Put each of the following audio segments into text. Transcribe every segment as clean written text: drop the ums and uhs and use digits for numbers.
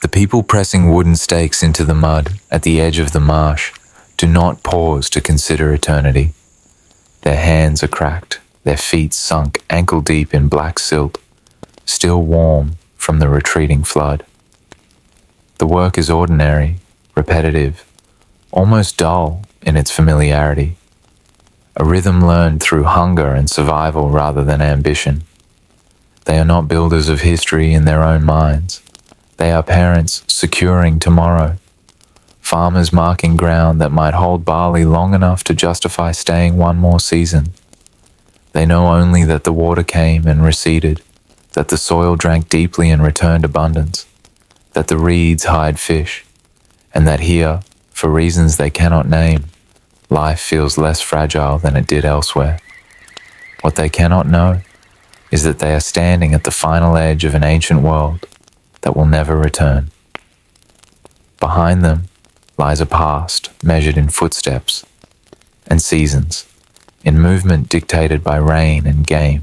The people pressing wooden stakes into the mud at the edge of the marsh do not pause to consider eternity. Their hands are cracked, their feet sunk ankle-deep in black silt, still warm from the retreating flood. The work is ordinary, repetitive, almost dull in its familiarity, a rhythm learned through hunger and survival rather than ambition. They are not builders of history in their own minds. They are parents securing tomorrow, farmers marking ground that might hold barley long enough to justify staying one more season. They know only that the water came and receded, that the soil drank deeply and returned abundance, that the reeds hide fish, and that here, for reasons they cannot name, life feels less fragile than it did elsewhere. What they cannot know is that they are standing at the final edge of an ancient world that will never return. Behind them lies a past measured in footsteps and seasons, in movement dictated by rain and game,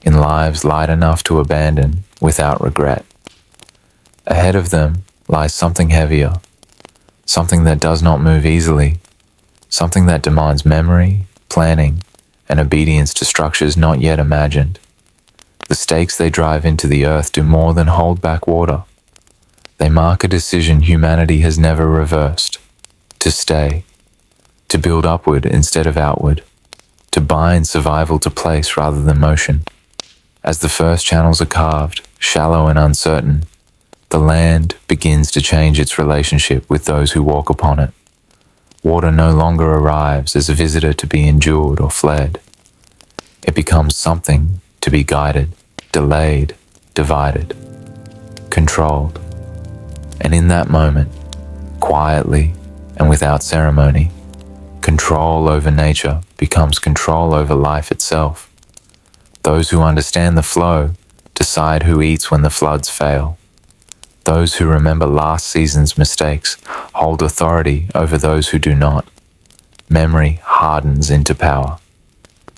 in lives light enough to abandon without regret. Ahead of them lies something heavier, something that does not move easily, something that demands memory, planning, and obedience to structures not yet imagined. The stakes they drive into the earth do more than hold back water. They mark a decision humanity has never reversed: to stay, to build upward instead of outward, to bind survival to place rather than motion. As the first channels are carved, shallow and uncertain, the land begins to change its relationship with those who walk upon it. Water no longer arrives as a visitor to be endured or fled. It becomes something to be guided, delayed, divided, controlled. And in that moment, quietly and without ceremony, control over nature becomes control over life itself. Those who understand the flow decide who eats when the floods fail. Those who remember last season's mistakes hold authority over those who do not. Memory hardens into power.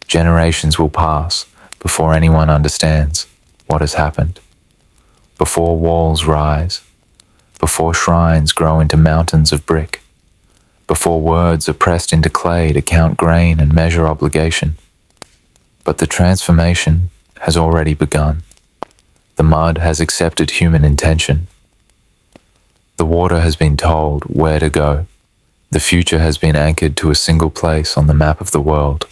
Generations will pass before anyone understands what has happened. Before walls rise, before shrines grow into mountains of brick, before words are pressed into clay to count grain and measure obligation. But the transformation has already begun. The mud has accepted human intention. The water has been told where to go. The future has been anchored to a single place on the map of the world.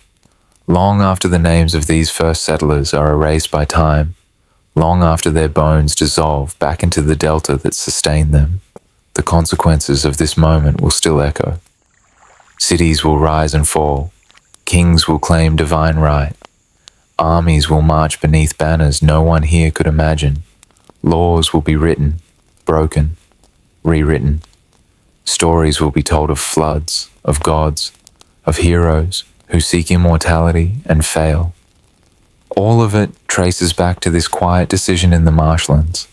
Long after the names of these first settlers are erased by time, long after their bones dissolve back into the delta that sustained them, the consequences of this moment will still echo. Cities will rise and fall. Kings will claim divine right. Armies will march beneath banners no one here could imagine. Laws will be written, broken, rewritten. Stories will be told of floods, of gods, of heroes who seek immortality and fail. All of it traces back to this quiet decision in the marshlands,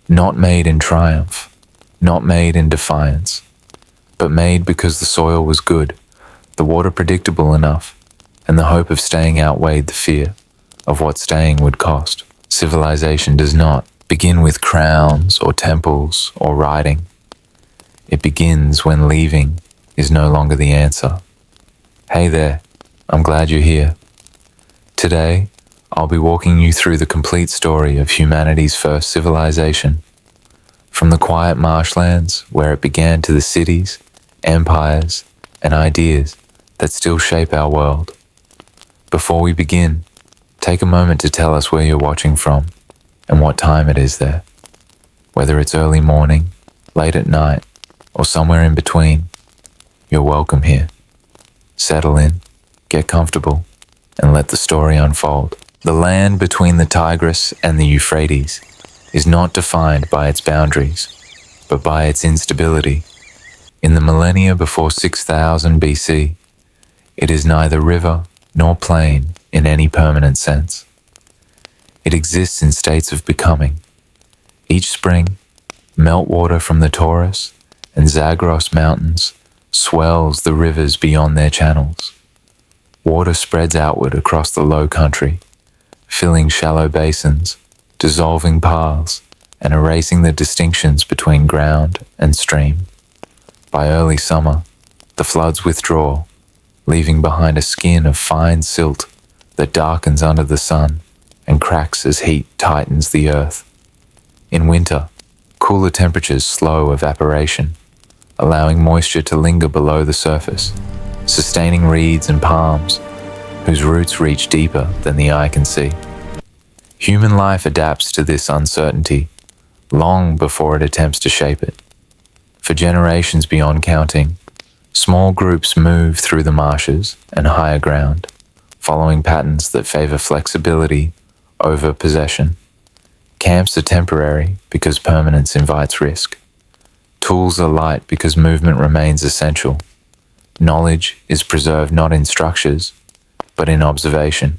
not made in triumph, not made in defiance, but made because the soil was good, the water predictable enough, and the hope of staying outweighed the fear of what staying would cost. Civilization does not begin with crowns or temples or riding. It begins when leaving is no longer the answer. Hey there, I'm glad you're here. Today, I'll be walking you through the complete story of humanity's first civilization, from the quiet marshlands where it began to the cities, empires, and ideas that still shape our world. Before we begin, take a moment to tell us where you're watching from and what time it is there. Whether it's early morning, late at night, or somewhere in between, you're welcome here. Settle in, get comfortable, and let the story unfold. The land between the Tigris and the Euphrates is not defined by its boundaries, but by its instability. In the millennia before 6000 BC, it is neither river nor plain in any permanent sense. It exists in states of becoming. Each spring, meltwater from the Taurus and Zagros mountains swells the rivers beyond their channels. Water spreads outward across the low country, filling shallow basins, dissolving paths, and erasing the distinctions between ground and stream. By early summer, the floods withdraw, leaving behind a skin of fine silt that darkens under the sun and cracks as heat tightens the earth. In winter, cooler temperatures slow evaporation, allowing moisture to linger below the surface, sustaining reeds and palms, whose roots reach deeper than the eye can see. Human life adapts to this uncertainty long before it attempts to shape it. For generations beyond counting, small groups move through the marshes and higher ground, following patterns that favor flexibility over possession. Camps are temporary because permanence invites risk. Tools are light because movement remains essential. Knowledge is preserved not in structures, but in observation.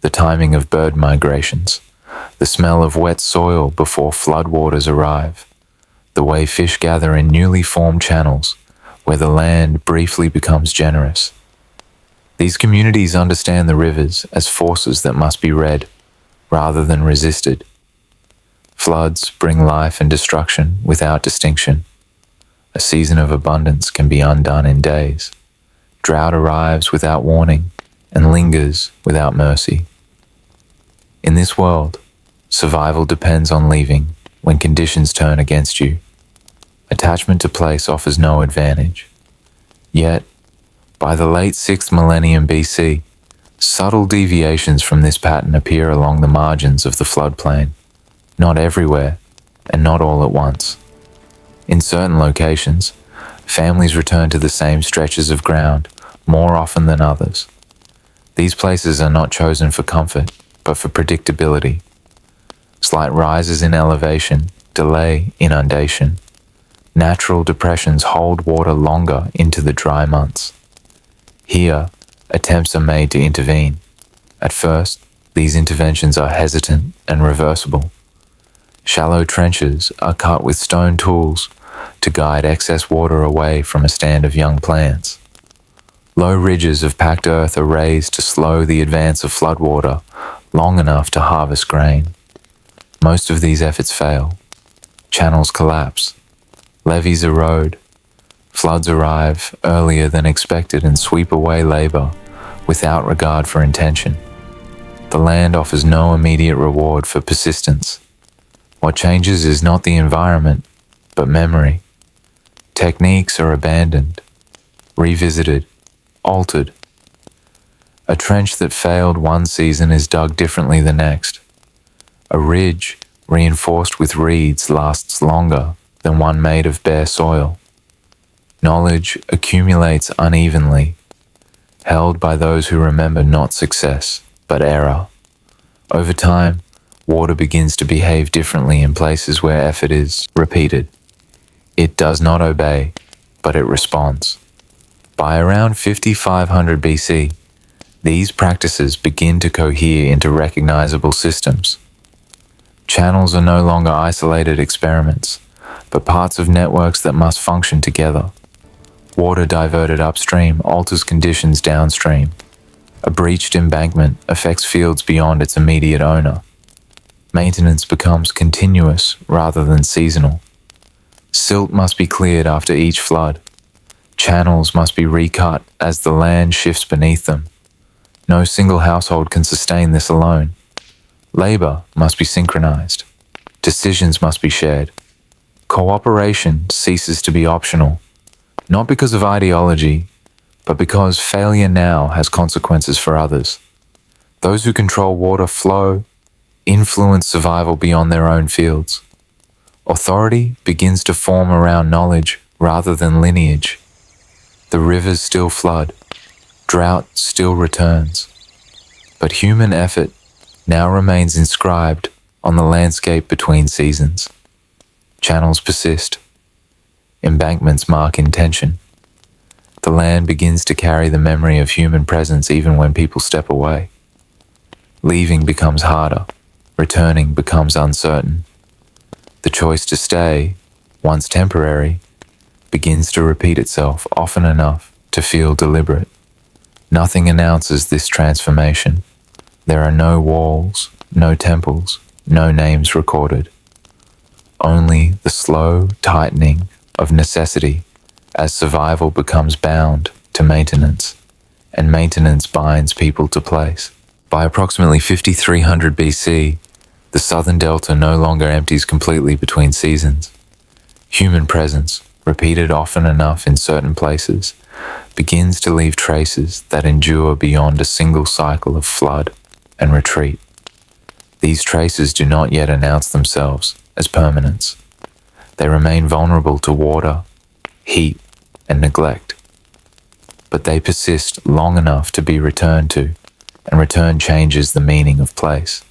The timing of bird migrations, the smell of wet soil before floodwaters arrive, the way fish gather in newly formed channels where the land briefly becomes generous. These communities understand the rivers as forces that must be read rather than resisted. Floods bring life and destruction without distinction. A season of abundance can be undone in days. Drought arrives without warning and lingers without mercy. In this world, survival depends on leaving when conditions turn against you. Attachment to place offers no advantage. Yet, by the late 6th millennium BC, subtle deviations from this pattern appear along the margins of the floodplain, not everywhere and not all at once. In certain locations, families return to the same stretches of ground more often than others. These places are not chosen for comfort, but for predictability. Slight rises in elevation delay inundation. Natural depressions hold water longer into the dry months. Here, attempts are made to intervene. At first, these interventions are hesitant and reversible. Shallow trenches are cut with stone tools to guide excess water away from a stand of young plants. Low ridges of packed earth are raised to slow the advance of floodwater long enough to harvest grain. Most of these efforts fail. Channels collapse. Levees erode. Floods arrive earlier than expected and sweep away labor without regard for intention. The land offers no immediate reward for persistence. What changes is not the environment, but memory. Techniques are abandoned, revisited, altered. A trench that failed one season is dug differently the next. A ridge reinforced with reeds lasts longer than one made of bare soil. Knowledge accumulates unevenly, held by those who remember not success, but error. Over time, water begins to behave differently in places where effort is repeated. It does not obey, but it responds. By around 5500 BC, these practices begin to cohere into recognizable systems. Channels are no longer isolated experiments, but parts of networks that must function together. Water diverted upstream alters conditions downstream. A breached embankment affects fields beyond its immediate owner. Maintenance becomes continuous rather than seasonal. Silt must be cleared after each flood. Channels must be recut as the land shifts beneath them. No single household can sustain this alone. Labor must be synchronized. Decisions must be shared. Cooperation ceases to be optional, not because of ideology, but because failure now has consequences for others. Those who control water flow influence survival beyond their own fields. Authority begins to form around knowledge rather than lineage. The rivers still flood. Drought still returns. But human effort now remains inscribed on the landscape between seasons. Channels persist. Embankments mark intention. The land begins to carry the memory of human presence even when people step away. Leaving becomes harder. Returning becomes uncertain. The choice to stay, once temporary, begins to repeat itself often enough to feel deliberate. Nothing announces this transformation. There are no walls, no temples, no names recorded. only the slow tightening of necessity as survival becomes bound to maintenance, and maintenance binds people to place. By approximately 5300 BC, the southern delta no longer empties completely between seasons. Human presence, repeated often enough in certain places, begins to leave traces that endure beyond a single cycle of flood and retreat. These traces do not yet announce themselves as permanence. They remain vulnerable to water, heat, and neglect. But they persist long enough to be returned to, and return changes the meaning of place.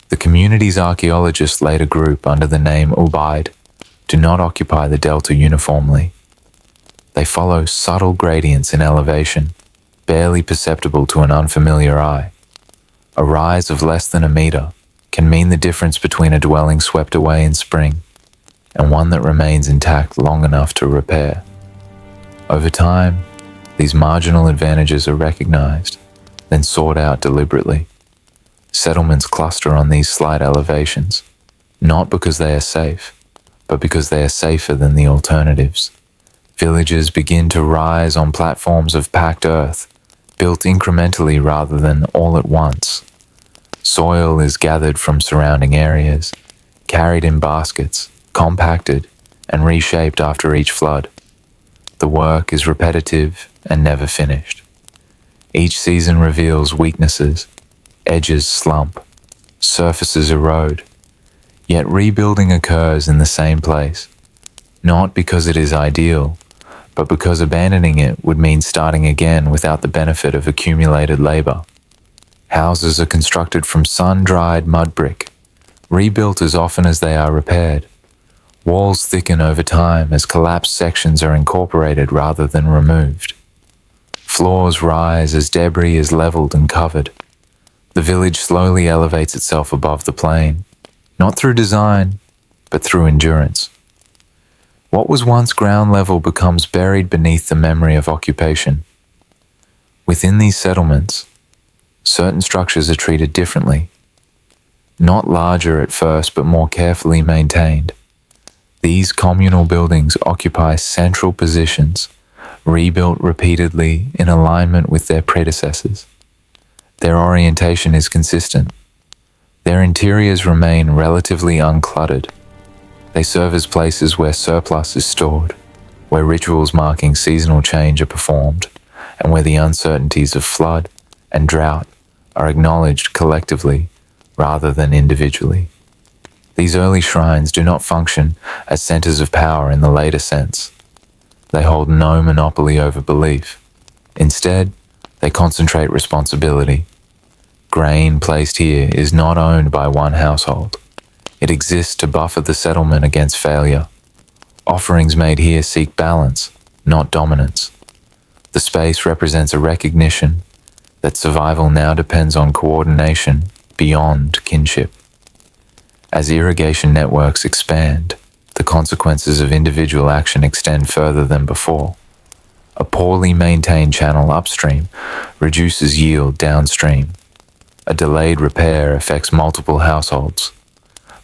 The community's archaeologists later group under the name Ubaid do not occupy the delta uniformly. They follow subtle gradients in elevation, barely perceptible to an unfamiliar eye. A rise of less than a meter can mean the difference between a dwelling swept away in spring and one that remains intact long enough to repair. Over time, these marginal advantages are recognized, then sought out deliberately. Settlements cluster on these slight elevations, not because they are safe, but because they are safer than the alternatives. Villages begin to rise on platforms of packed earth, built incrementally rather than all at once. Soil is gathered from surrounding areas, carried in baskets, compacted, and reshaped after each flood. The work is repetitive and never finished. Each season reveals weaknesses, edges slump, surfaces erode, yet rebuilding occurs in the same place, not because it is ideal, but because abandoning it would mean starting again without the benefit of accumulated labor. Houses are constructed from sun-dried mud brick, rebuilt as often as they are repaired. Walls thicken over time as collapsed sections are incorporated rather than removed. Floors rise as debris is leveled and covered. The village slowly elevates itself above the plain, not through design, but through endurance. What was once ground level becomes buried beneath the memory of occupation. Within these settlements, certain structures are treated differently. Not larger at first, but more carefully maintained. These communal buildings occupy central positions, rebuilt repeatedly in alignment with their predecessors. Their orientation is consistent. Their interiors remain relatively uncluttered. They serve as places where surplus is stored, where rituals marking seasonal change are performed, and where the uncertainties of flood and drought are acknowledged collectively rather than individually. These early shrines do not function as centers of power in the later sense. They hold no monopoly over belief. Instead, they concentrate responsibility. Grain placed here is not owned by one household. It exists to buffer the settlement against failure. Offerings made here seek balance, not dominance. The space represents a recognition that survival now depends on coordination beyond kinship. As irrigation networks expand, the consequences of individual action extend further than before. A poorly maintained channel upstream reduces yield downstream. A delayed repair affects multiple households.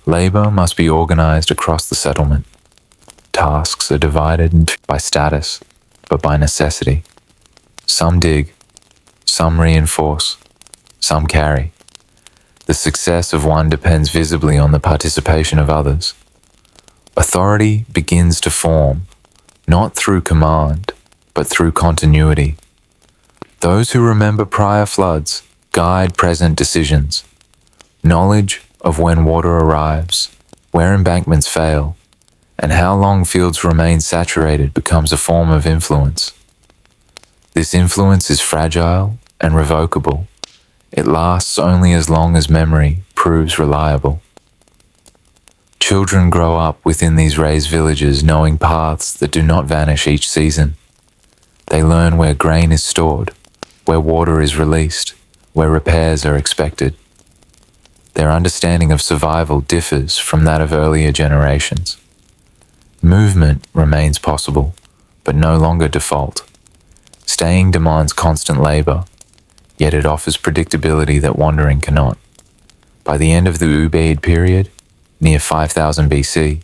Labor must be organized across the settlement. Tasks are divided by status, but by necessity. Some dig, some reinforce, some carry. The success of one depends visibly on the participation of others. Authority begins to form, not through command, but through continuity. Those who remember prior floods guide present decisions. Knowledge of when water arrives, where embankments fail, and how long fields remain saturated becomes a form of influence. This influence is fragile and revocable. It lasts only as long as memory proves reliable. Children grow up within these raised villages knowing paths that do not vanish each season. They learn where grain is stored, where water is released, where repairs are expected. Their understanding of survival differs from that of earlier generations. Movement remains possible, but no longer default. Staying demands constant labor, yet it offers predictability that wandering cannot. By the end of the Ubaid period, near 5000 BC,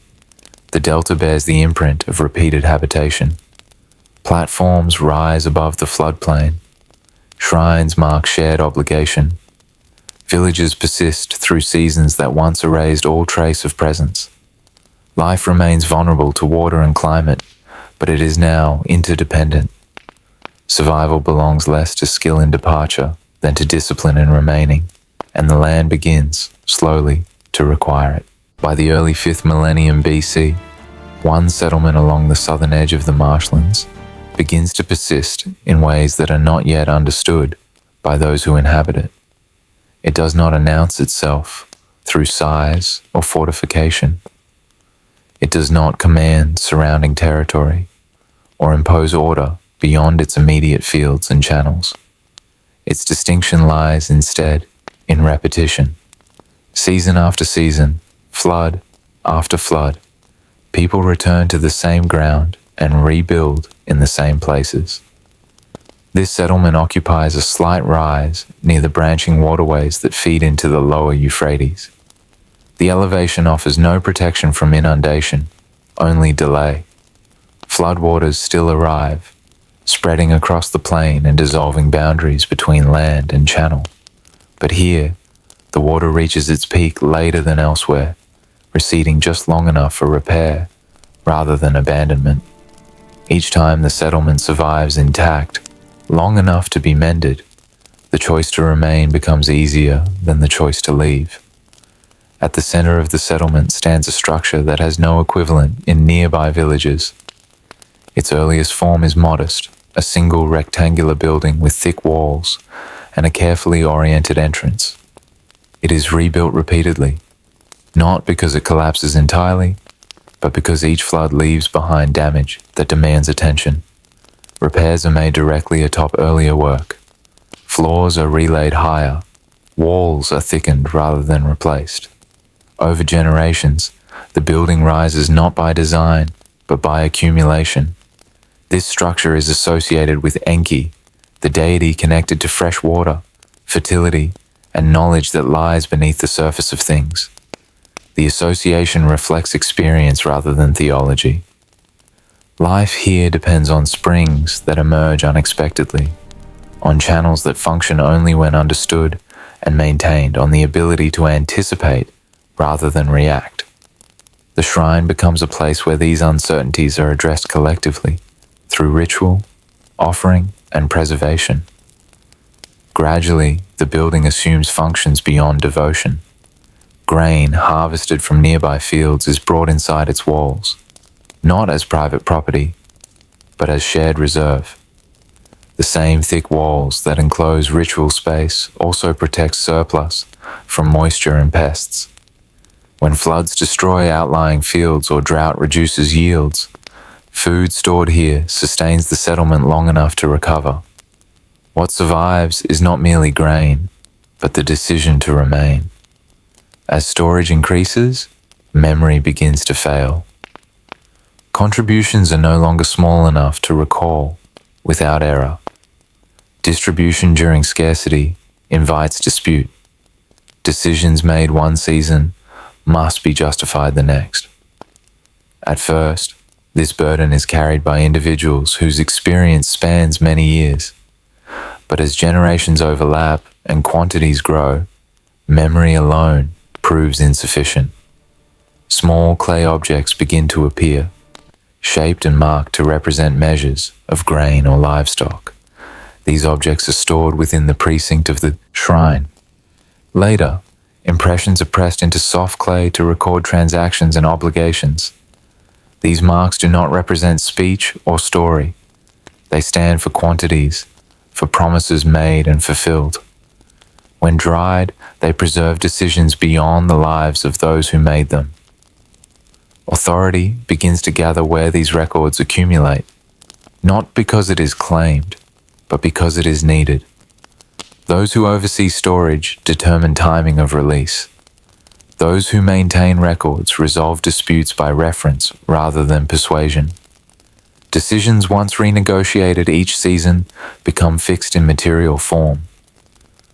the delta bears the imprint of repeated habitation. Platforms rise above the floodplain. Shrines mark shared obligation. Villages persist through seasons that once erased all trace of presence. Life remains vulnerable to water and climate, but it is now interdependent. Survival belongs less to skill in departure than to discipline in remaining, and the land begins, slowly, to require it. By the early 5th millennium BC, one settlement along the southern edge of the marshlands begins to persist in ways that are not yet understood by those who inhabit it. It does not announce itself through size or fortification. It does not command surrounding territory or impose order beyond its immediate fields and channels. Its distinction lies instead in repetition. Season after season, flood after flood, people return to the same ground and rebuild in the same places. This settlement occupies a slight rise near the branching waterways that feed into the lower Euphrates. The elevation offers no protection from inundation, only delay. Floodwaters still arrive, spreading across the plain and dissolving boundaries between land and channel. But here, the water reaches its peak later than elsewhere, receding just long enough for repair rather than abandonment. Each time the settlement survives intact, long enough to be mended, the choice to remain becomes easier than the choice to leave. At the center of the settlement stands a structure that has no equivalent in nearby villages. Its earliest form is modest, a single rectangular building with thick walls and a carefully oriented entrance. It is rebuilt repeatedly, not because it collapses entirely, but because each flood leaves behind damage that demands attention. Repairs are made directly atop earlier work. Floors are relayed higher. Walls are thickened rather than replaced. Over generations, the building rises not by design, but by accumulation. This structure is associated with Enki, the deity connected to fresh water, fertility, and knowledge that lies beneath the surface of things. The association reflects experience rather than theology. Life here depends on springs that emerge unexpectedly, on channels that function only when understood and maintained, on the ability to anticipate rather than react. The shrine becomes a place where these uncertainties are addressed collectively through ritual, offering, and preservation. Gradually, the building assumes functions beyond devotion. Grain harvested from nearby fields is brought inside its walls, not as private property, but as shared reserve. The same thick walls that enclose ritual space also protect surplus from moisture and pests. When floods destroy outlying fields or drought reduces yields, food stored here sustains the settlement long enough to recover. What survives is not merely grain, but the decision to remain. As storage increases, memory begins to fail. Contributions are no longer small enough to recall without error. Distribution during scarcity invites dispute. Decisions made one season must be justified the next. At first, this burden is carried by individuals whose experience spans many years. But as generations overlap and quantities grow, memory alone proves insufficient. Small clay objects begin to appear, shaped and marked to represent measures of grain or livestock. These objects are stored within the precinct of the shrine. Later, impressions are pressed into soft clay to record transactions and obligations. These marks do not represent speech or story. They stand for quantities, for promises made and fulfilled. When dried, they preserve decisions beyond the lives of those who made them. Authority begins to gather where these records accumulate, not because it is claimed, but because it is needed. Those who oversee storage determine timing of release. Those who maintain records resolve disputes by reference rather than persuasion. Decisions once renegotiated each season become fixed in material form.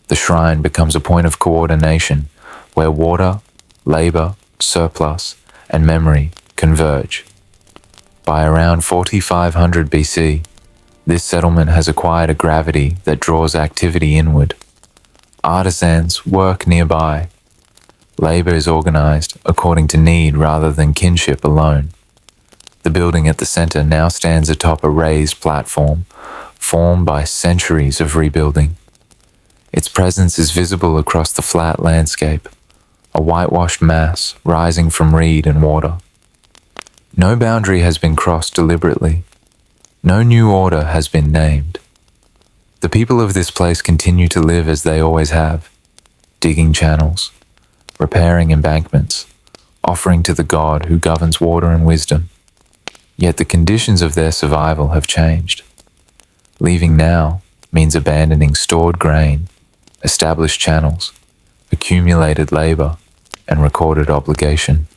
The shrine becomes a point of coordination where water, labor, surplus, and memory converge. By around 4500 BC, this settlement has acquired a gravity that draws activity inward. Artisans work nearby. Labor is organized according to need rather than kinship alone. The building at the center now stands atop a raised platform, formed by centuries of rebuilding. Its presence is visible across the flat landscape, a whitewashed mass rising from reed and water. No boundary has been crossed deliberately. No new order has been named. The people of this place continue to live as they always have, digging channels, repairing embankments, offering to the God who governs water and wisdom. Yet the conditions of their survival have changed. Leaving now means abandoning stored grain, established channels, accumulated labor, and recorded obligation.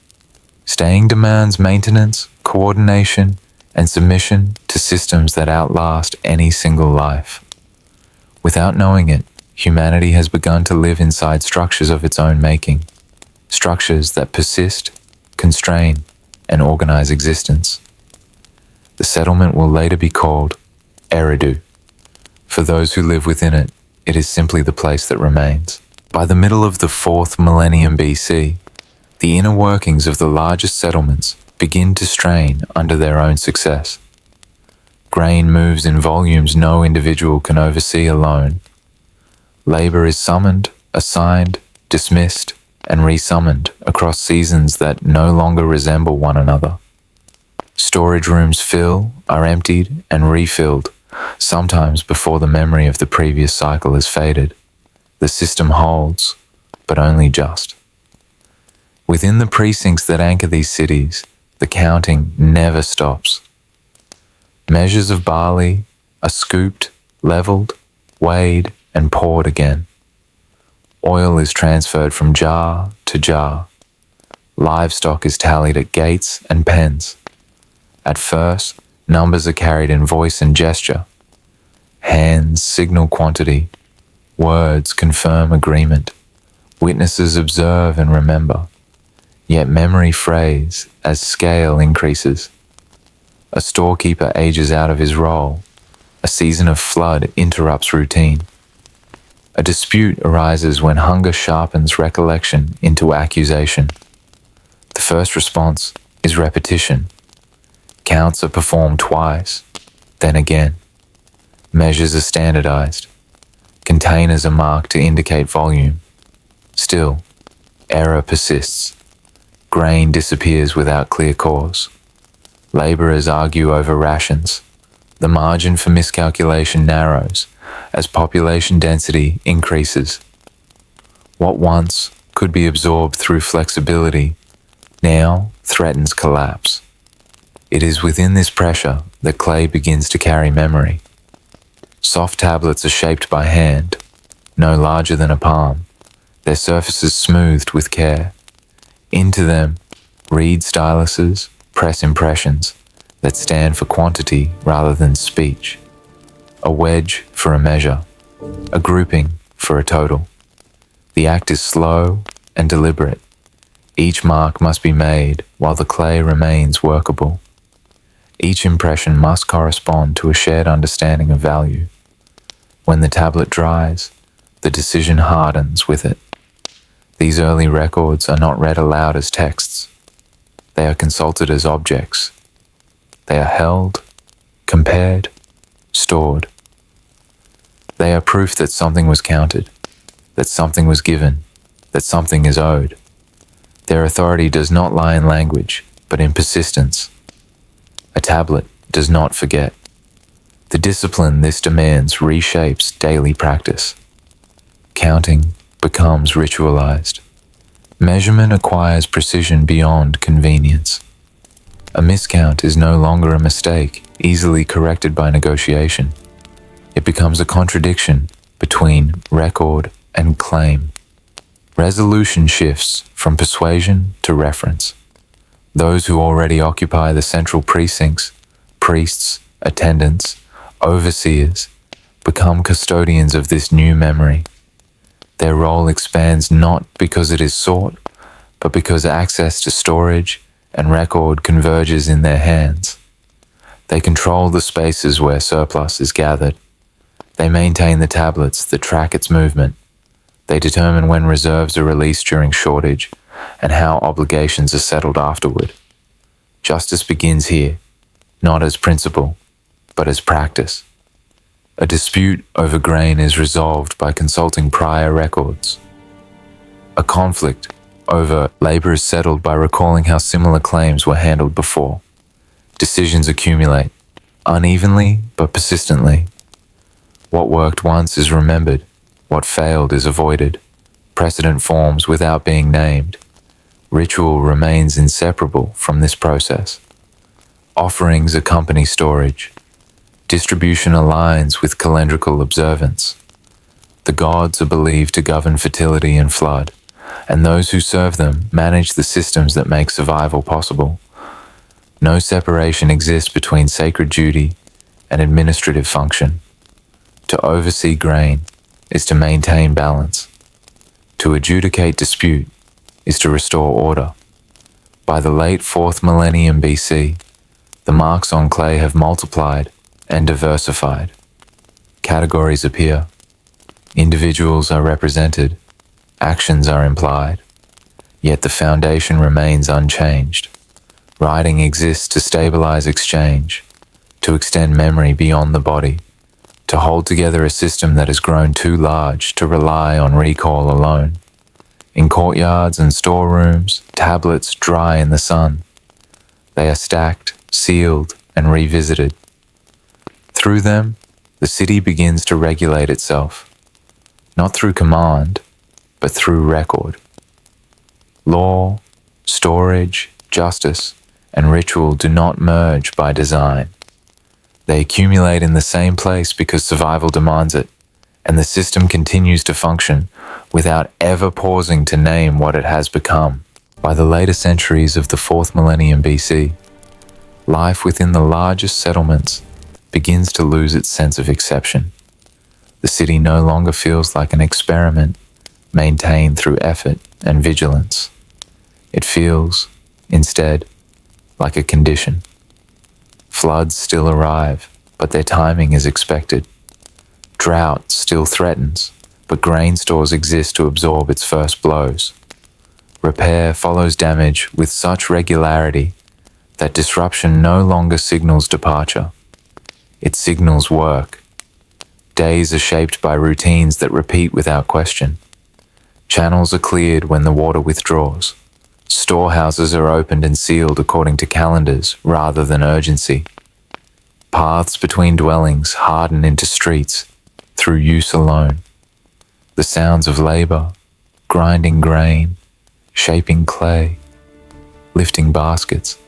Staying demands maintenance, coordination, and submission to systems that outlast any single life. Without knowing it, humanity has begun to live inside structures of its own making, structures that persist, constrain, and organize existence. The settlement will later be called Eridu. For those who live within it, it is simply the place that remains. By the middle of the 4th millennium BC, the inner workings of the largest settlements begin to strain under their own success. Grain moves in volumes no individual can oversee alone. Labor is summoned, assigned, dismissed, and resummoned across seasons that no longer resemble one another. Storage rooms are emptied, and refilled, sometimes before the memory of the previous cycle has faded. The system holds, but only just. Within the precincts that anchor these cities, the counting never stops. Measures of barley are scooped, leveled, weighed, and poured again. Oil is transferred from jar to jar. Livestock is tallied at gates and pens. At first, numbers are carried in voice and gesture. Hands signal quantity. Words confirm agreement. Witnesses observe and remember. Yet memory frays as scale increases. A storekeeper ages out of his role. A season of flood interrupts routine. A dispute arises when hunger sharpens recollection into accusation. The first response is repetition. Counts are performed twice, then again. Measures are standardized. Containers are marked to indicate volume. Still, error persists. Grain disappears without clear cause. Laborers argue over rations. The margin for miscalculation narrows as population density increases. What once could be absorbed through flexibility now threatens collapse. It is within this pressure that clay begins to carry memory. Soft tablets are shaped by hand, no larger than a palm, their surfaces smoothed with care. Into them, reed styluses press impressions that stand for quantity rather than speech. A wedge for a measure, a grouping for a total. The act is slow and deliberate. Each mark must be made while the clay remains workable. Each impression must correspond to a shared understanding of value. When the tablet dries, the decision hardens with it. These early records are not read aloud as texts. They are consulted as objects. They are held, compared, stored. They are proof that something was counted, that something was given, that something is owed. Their authority does not lie in language, but in persistence. A tablet does not forget. The discipline this demands reshapes daily practice. Counting becomes ritualized. Measurement acquires precision beyond convenience. A miscount is no longer a mistake, easily corrected by negotiation. It becomes a contradiction between record and claim. Resolution shifts from persuasion to reference. Those who already occupy the central precincts, priests, attendants, overseers, become custodians of this new memory. Their role expands not because it is sought, but because access to storage and record converges in their hands. They control the spaces where surplus is gathered. They maintain the tablets that track its movement. They determine when reserves are released during shortage and how obligations are settled afterward. Justice begins here, not as principle, but as practice. A dispute over grain is resolved by consulting prior records. A conflict over labor is settled by recalling how similar claims were handled before. Decisions accumulate, unevenly but persistently. What worked once is remembered, what failed is avoided. Precedent forms without being named. Ritual remains inseparable from this process. Offerings accompany storage. Distribution aligns with calendrical observance. The gods are believed to govern fertility and flood, and those who serve them manage the systems that make survival possible. No separation exists between sacred duty and administrative function. To oversee grain is to maintain balance. To adjudicate dispute is to restore order. By the late 4th millennium BC, the marks on clay have multiplied and diversified. Categories appear. Individuals are represented. Actions are implied. Yet the foundation remains unchanged. Writing exists to stabilize exchange, to extend memory beyond the body, to hold together a system that has grown too large to rely on recall alone. In courtyards and storerooms, tablets dry in the sun. They are stacked, sealed, and revisited. Through them, the city begins to regulate itself, not through command, but through record. Law, storage, justice, and ritual do not merge by design. They accumulate in the same place because survival demands it, and the system continues to function without ever pausing to name what it has become. By the later centuries of the 4th millennium BC, life within the largest settlements begins to lose its sense of exception. The city no longer feels like an experiment maintained through effort and vigilance. It feels, instead, like a condition. Floods still arrive, but their timing is expected. Drought still threatens, but grain stores exist to absorb its first blows. Repair follows damage with such regularity that disruption no longer signals departure. It signals work. Days are shaped by routines that repeat without question. Channels are cleared when the water withdraws. Storehouses are opened and sealed according to calendars rather than urgency. Paths between dwellings harden into streets through use alone. The sounds of labor, grinding grain, shaping clay, lifting baskets,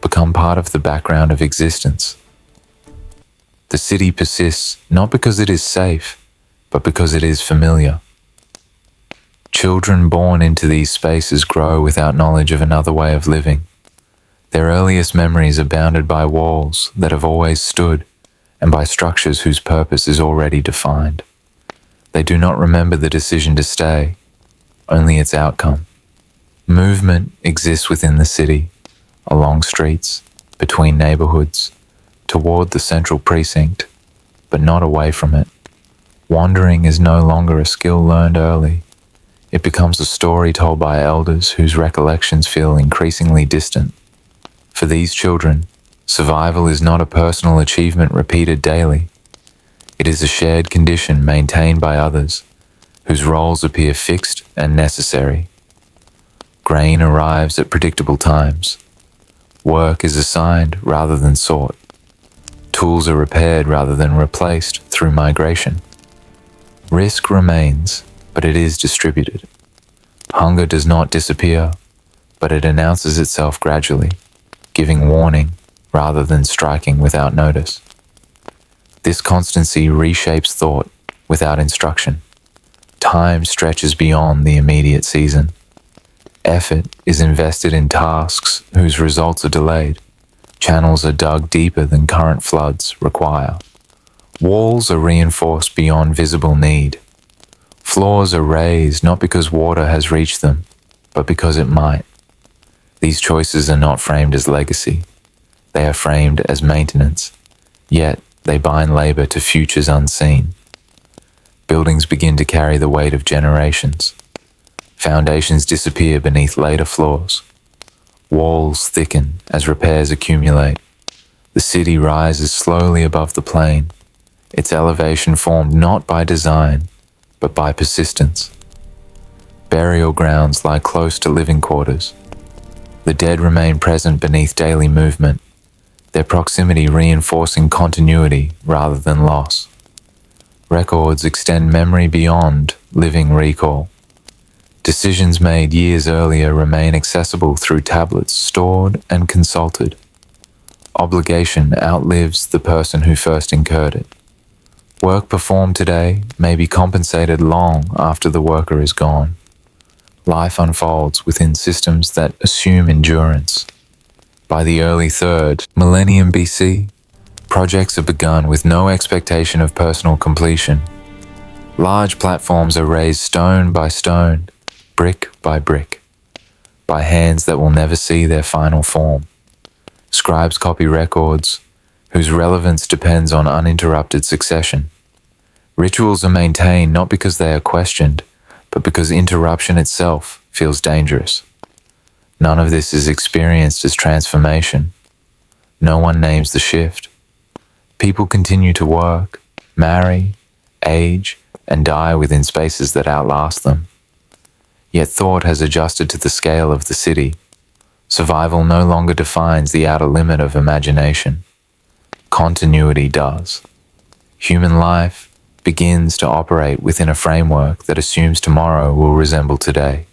become part of the background of existence. The city persists not because it is safe, but because it is familiar. Children born into these spaces grow without knowledge of another way of living. Their earliest memories are bounded by walls that have always stood and by structures whose purpose is already defined. They do not remember the decision to stay, only its outcome. Movement exists within the city, along streets, between neighborhoods, toward the central precinct, but not away from it. Wandering is no longer a skill learned early. It becomes a story told by elders whose recollections feel increasingly distant. For these children, survival is not a personal achievement repeated daily. It is a shared condition maintained by others, whose roles appear fixed and necessary. Grain arrives at predictable times. Work is assigned rather than sought. Tools are repaired rather than replaced through migration. Risk remains, but it is distributed. Hunger does not disappear, but it announces itself gradually, giving warning rather than striking without notice. This constancy reshapes thought without instruction. Time stretches beyond the immediate season. Effort is invested in tasks whose results are delayed. Channels are dug deeper than current floods require. Walls are reinforced beyond visible need. Floors are raised not because water has reached them, but because it might. These choices are not framed as legacy. They are framed as maintenance, yet they bind labor to futures unseen. Buildings begin to carry the weight of generations. Foundations disappear beneath later floors. Walls thicken as repairs accumulate. The city rises slowly above the plain, its elevation formed not by design, but by persistence. Burial grounds lie close to living quarters. The dead remain present beneath daily movement, their proximity reinforcing continuity rather than loss. Records extend memory beyond living recall. Decisions made years earlier remain accessible through tablets stored and consulted. Obligation outlives the person who first incurred it. Work performed today may be compensated long after the worker is gone. Life unfolds within systems that assume endurance. By the early 3rd millennium BC, projects are begun with no expectation of personal completion. Large platforms are raised stone by stone, brick by brick, by hands that will never see their final form. Scribes copy records, whose relevance depends on uninterrupted succession. Rituals are maintained not because they are questioned, but because interruption itself feels dangerous. None of this is experienced as transformation. No one names the shift. People continue to work, marry, age, and die within spaces that outlast them. Yet thought has adjusted to the scale of the city. Survival no longer defines the outer limit of imagination. Continuity does. Human life begins to operate within a framework that assumes tomorrow will resemble today,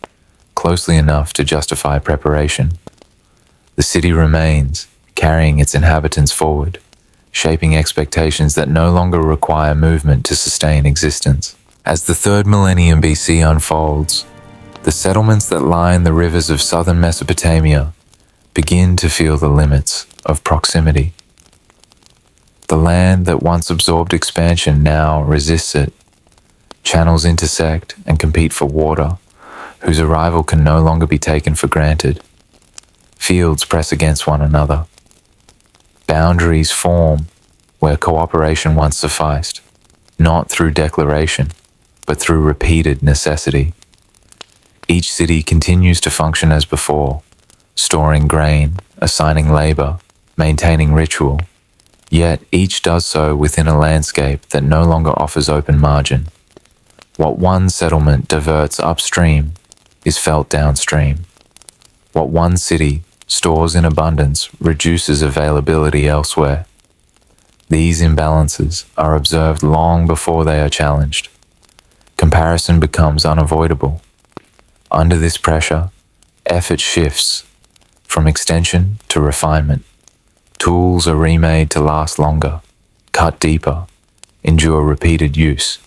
closely enough to justify preparation. The city remains, carrying its inhabitants forward, shaping expectations that no longer require movement to sustain existence. As the 3rd millennium BC unfolds, the settlements that line the rivers of southern Mesopotamia begin to feel the limits of proximity. The land that once absorbed expansion now resists it. Channels intersect and compete for water, whose arrival can no longer be taken for granted. Fields press against one another. Boundaries form where cooperation once sufficed, not through declaration, but through repeated necessity. Each city continues to function as before, storing grain, assigning labor, maintaining ritual, yet each does so within a landscape that no longer offers open margin. What one settlement diverts upstream is felt downstream. What one city stores in abundance reduces availability elsewhere. These imbalances are observed long before they are challenged. Comparison becomes unavoidable. Under this pressure, effort shifts from extension to refinement. Tools are remade to last longer, cut deeper, endure repeated use.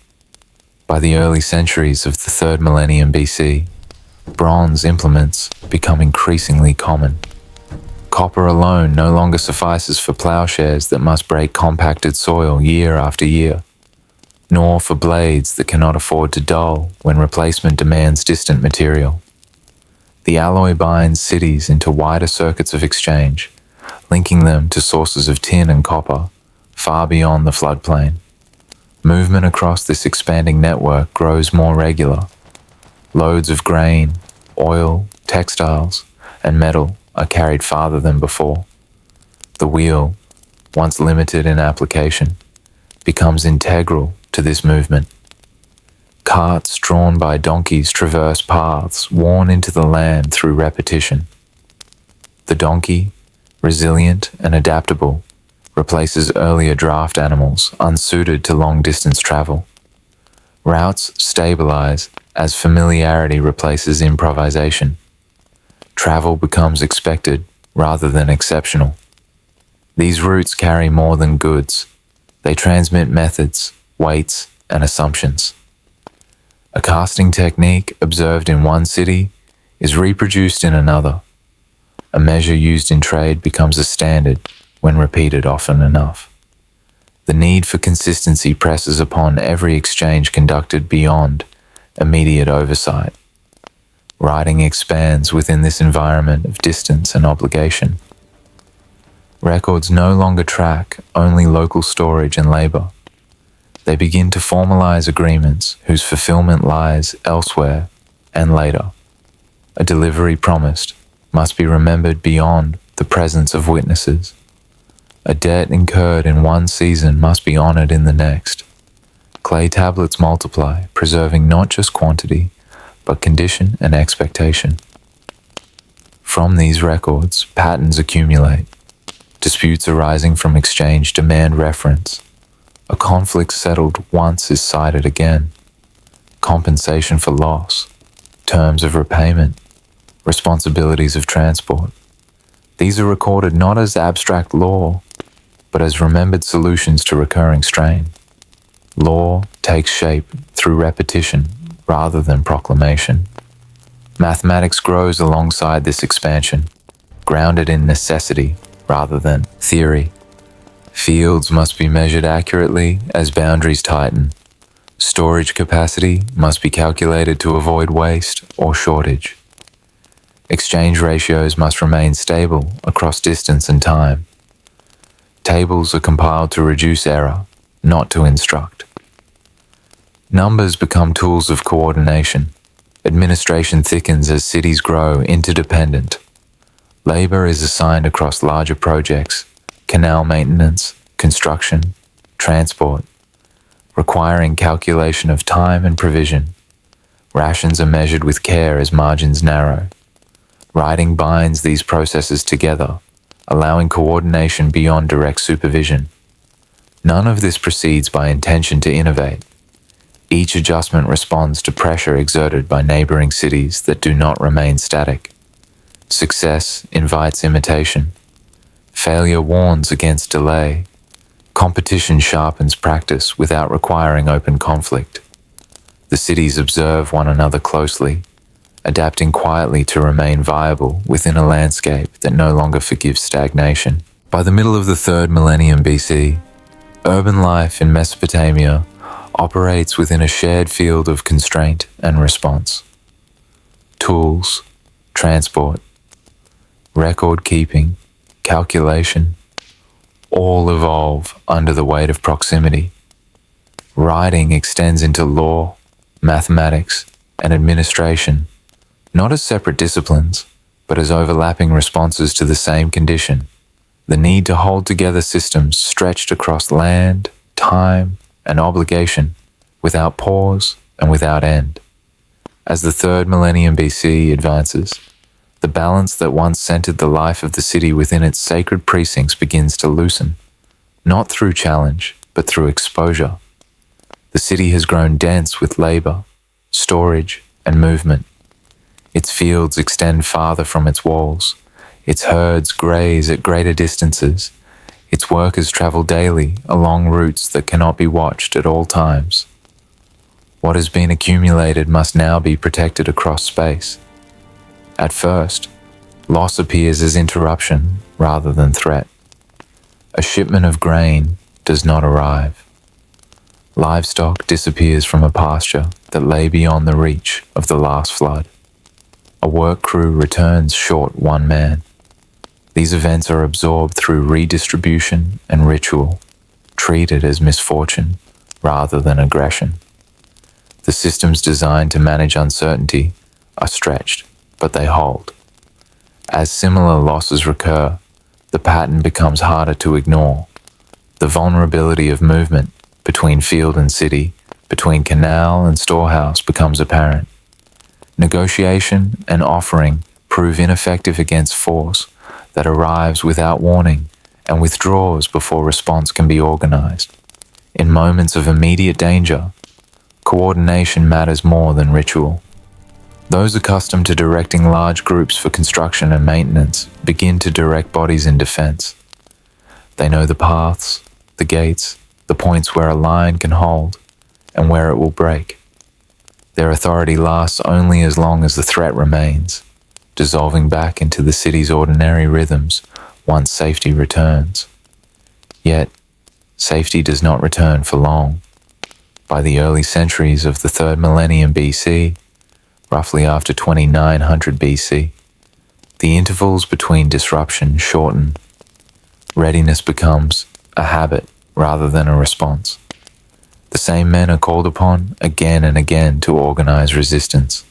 By the early centuries of the 3rd millennium BC, bronze implements become increasingly common. Copper alone no longer suffices for plowshares that must break compacted soil year after year, nor for blades that cannot afford to dull when replacement demands distant material. The alloy binds cities into wider circuits of exchange, linking them to sources of tin and copper far beyond the floodplain. Movement across this expanding network grows more regular. Loads of grain, oil, textiles, and metal are carried farther than before. The wheel, once limited in application, becomes integral to this movement. Carts drawn by donkeys traverse paths worn into the land through repetition. The donkey, resilient and adaptable, replaces earlier draft animals unsuited to long-distance travel. Routes stabilize as familiarity replaces improvisation. Travel becomes expected rather than exceptional. These routes carry more than goods. They transmit methods, weights, and assumptions. A casting technique observed in one city is reproduced in another. A measure used in trade becomes a standard when repeated often enough. The need for consistency presses upon every exchange conducted beyond immediate oversight. Writing expands within this environment of distance and obligation. Records no longer track only local storage and labor. They begin to formalize agreements whose fulfillment lies elsewhere and later. A delivery promised must be remembered beyond the presence of witnesses. A debt incurred in one season must be honored in the next. Clay tablets multiply, preserving not just quantity, but condition and expectation. From these records, patterns accumulate. Disputes arising from exchange demand reference. A conflict settled once is cited again. Compensation for loss, terms of repayment, responsibilities of transport. These are recorded not as abstract law, but as remembered solutions to recurring strain. Law takes shape through repetition rather than proclamation. Mathematics grows alongside this expansion, grounded in necessity rather than theory. Fields must be measured accurately as boundaries tighten. Storage capacity must be calculated to avoid waste or shortage. Exchange ratios must remain stable across distance and time. Tables are compiled to reduce error, not to instruct. Numbers become tools of coordination. Administration thickens as cities grow interdependent. Labor is assigned across larger projects, canal maintenance, construction, transport, requiring calculation of time and provision. Rations are measured with care as margins narrow. Writing binds these processes together, allowing coordination beyond direct supervision. None of this proceeds by intention to innovate. Each adjustment responds to pressure exerted by neighboring cities that do not remain static. Success invites imitation. Failure warns against delay. Competition sharpens practice without requiring open conflict. The cities observe one another closely, adapting quietly to remain viable within a landscape that no longer forgives stagnation. By the middle of the 3rd millennium BC, urban life in Mesopotamia operates within a shared field of constraint and response. Tools, transport, record keeping, calculation, all evolve under the weight of proximity. Writing extends into law, mathematics, and administration, not as separate disciplines, but as overlapping responses to the same condition, the need to hold together systems stretched across land, time, and obligation, without pause and without end. As the 3rd millennium BC advances, the balance that once centered the life of the city within its sacred precincts begins to loosen, not through challenge, but through exposure. The city has grown dense with labor, storage, and movement. Its fields extend farther from its walls. Its herds graze at greater distances. Its workers travel daily along routes that cannot be watched at all times. What has been accumulated must now be protected across space. At first, loss appears as interruption rather than threat. A shipment of grain does not arrive. Livestock disappears from a pasture that lay beyond the reach of the last flood. A work crew returns short one man. These events are absorbed through redistribution and ritual, treated as misfortune rather than aggression. The systems designed to manage uncertainty are stretched, but they hold. As similar losses recur, the pattern becomes harder to ignore. The vulnerability of movement between field and city, between canal and storehouse becomes apparent. Negotiation and offering prove ineffective against force that arrives without warning and withdraws before response can be organized. In moments of immediate danger, coordination matters more than ritual. Those accustomed to directing large groups for construction and maintenance begin to direct bodies in defense. They know the paths, the gates, the points where a line can hold and where it will break. Their authority lasts only as long as the threat remains, dissolving back into the city's ordinary rhythms once safety returns. Yet, safety does not return for long. By the early centuries of the 3rd millennium BC, roughly after 2900 BC. The intervals between disruption shorten. Readiness becomes a habit rather than a response. The same men are called upon again and again to organize resistance.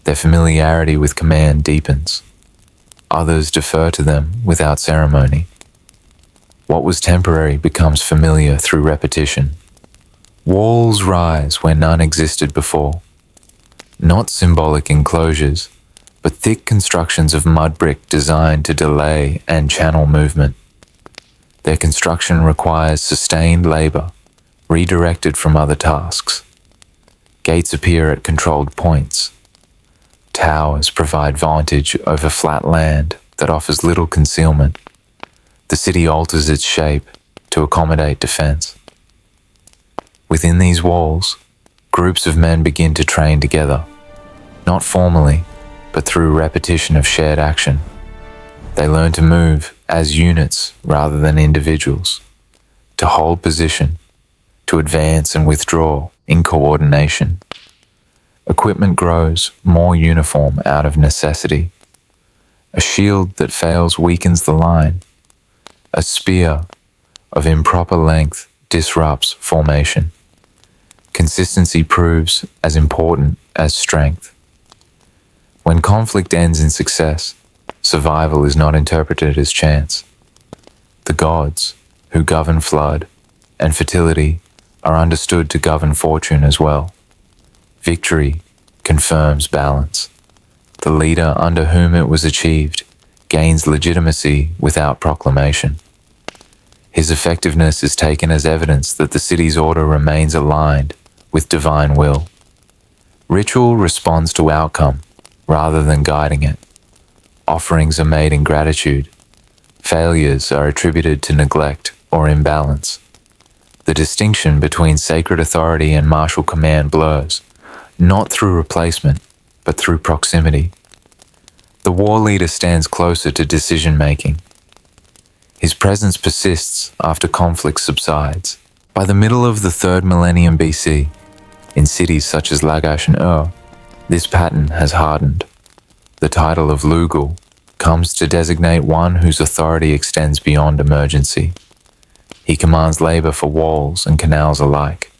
Their familiarity with command deepens. Others defer to them without ceremony. What was temporary becomes familiar through repetition. Walls rise where none existed before. Not symbolic enclosures, but thick constructions of mud brick designed to delay and channel movement. Their construction requires sustained labor, redirected from other tasks. Gates appear at controlled points. Towers provide vantage over flat land that offers little concealment. The city alters its shape to accommodate defense. Within these walls, groups of men begin to train together, not formally, but through repetition of shared action. They learn to move as units rather than individuals, to hold position, to advance and withdraw in coordination. Equipment grows more uniform out of necessity. A shield that fails weakens the line. A spear of improper length disrupts formation. Consistency proves as important as strength. When conflict ends in success, survival is not interpreted as chance. The gods, who govern flood and fertility, are understood to govern fortune as well. Victory confirms balance. The leader under whom it was achieved gains legitimacy without proclamation. His effectiveness is taken as evidence that the city's order remains aligned with divine will. Ritual responds to outcome rather than guiding it. Offerings are made in gratitude. Failures are attributed to neglect or imbalance. The distinction between sacred authority and martial command blurs, not through replacement, but through proximity. The war leader stands closer to decision-making. His presence persists after conflict subsides. By the middle of the 3rd millennium BC, in cities such as Lagash and Ur, this pattern has hardened. The title of Lugal comes to designate one whose authority extends beyond emergency. He commands labor for walls and canals alike.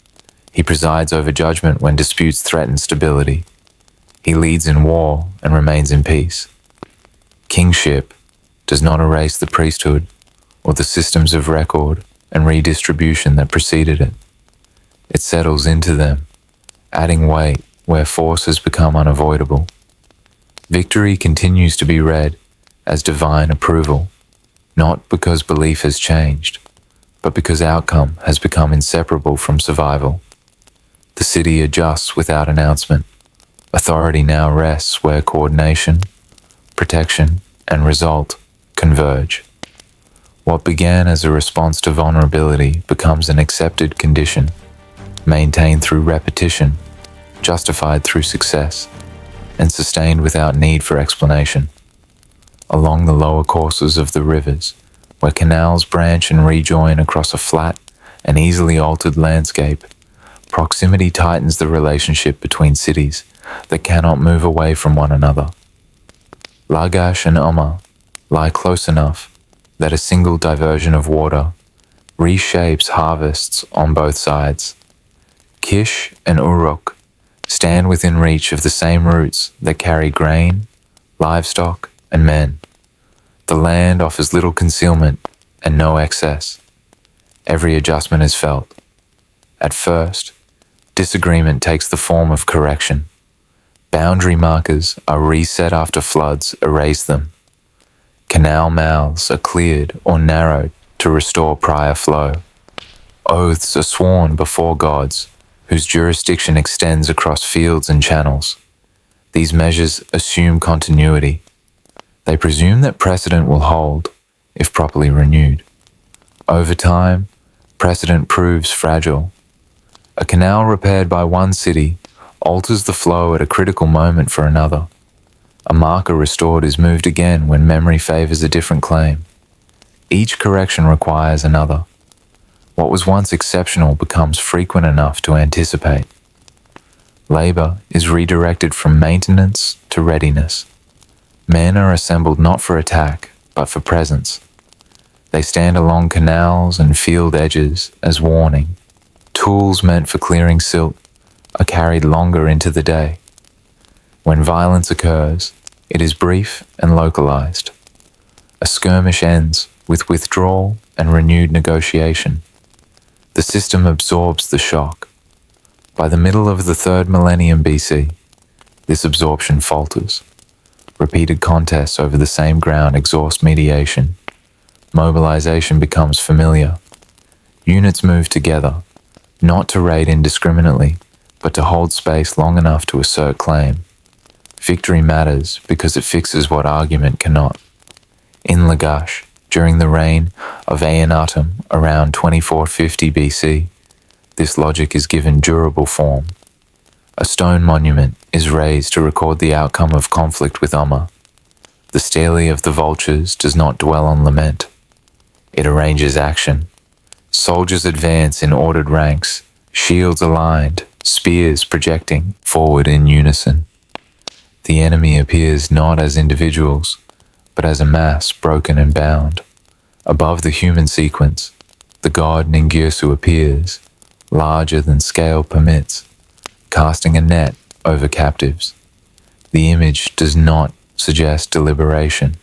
He presides over judgment when disputes threaten stability. He leads in war and remains in peace. Kingship does not erase the priesthood or the systems of record and redistribution that preceded it. It settles into them, adding weight where force has become unavoidable. Victory continues to be read as divine approval, not because belief has changed, but because outcome has become inseparable from survival. The city adjusts without announcement. Authority now rests where coordination, protection, and result converge. What began as a response to vulnerability becomes an accepted condition, maintained through repetition, justified through success, and sustained without need for explanation. Along the lower courses of the rivers, where canals branch and rejoin across a flat and easily altered landscape, proximity tightens the relationship between cities that cannot move away from one another. Lagash and Umma lie close enough that a single diversion of water reshapes harvests on both sides. Kish and Uruk stand within reach of the same routes that carry grain, livestock, and men. The land offers little concealment and no excess. Every adjustment is felt. At first, disagreement takes the form of correction. Boundary markers are reset after floods erase them. Canal mouths are cleared or narrowed to restore prior flow. Oaths are sworn before gods, whose jurisdiction extends across fields and channels. These measures assume continuity. They presume that precedent will hold, if properly renewed. Over time, precedent proves fragile. A canal repaired by one city alters the flow at a critical moment for another. A marker restored is moved again when memory favors a different claim. Each correction requires another. What was once exceptional becomes frequent enough to anticipate. Labor is redirected from maintenance to readiness. Men are assembled not for attack, but for presence. They stand along canals and field edges as warning. Tools meant for clearing silt are carried longer into the day. When violence occurs, it is brief and localized. A skirmish ends with withdrawal and renewed negotiation. The system absorbs the shock. By the middle of the 3rd millennium BC, this absorption falters. Repeated contests over the same ground exhaust mediation. Mobilization becomes familiar. Units move together, not to raid indiscriminately, but to hold space long enough to assert claim. Victory matters because it fixes what argument cannot. In Lagash, during the reign of Akhenaten around 2450 BC, this logic is given durable form. A stone monument is raised to record the outcome of conflict with Umma. The stele of the vultures does not dwell on lament. It arranges action. Soldiers advance in ordered ranks, shields aligned, spears projecting forward in unison. The enemy appears not as individuals, but as a mass broken and bound. Above the human sequence, the god Ningirsu appears, larger than scale permits, casting a net over captives. The image does not suggest deliberation.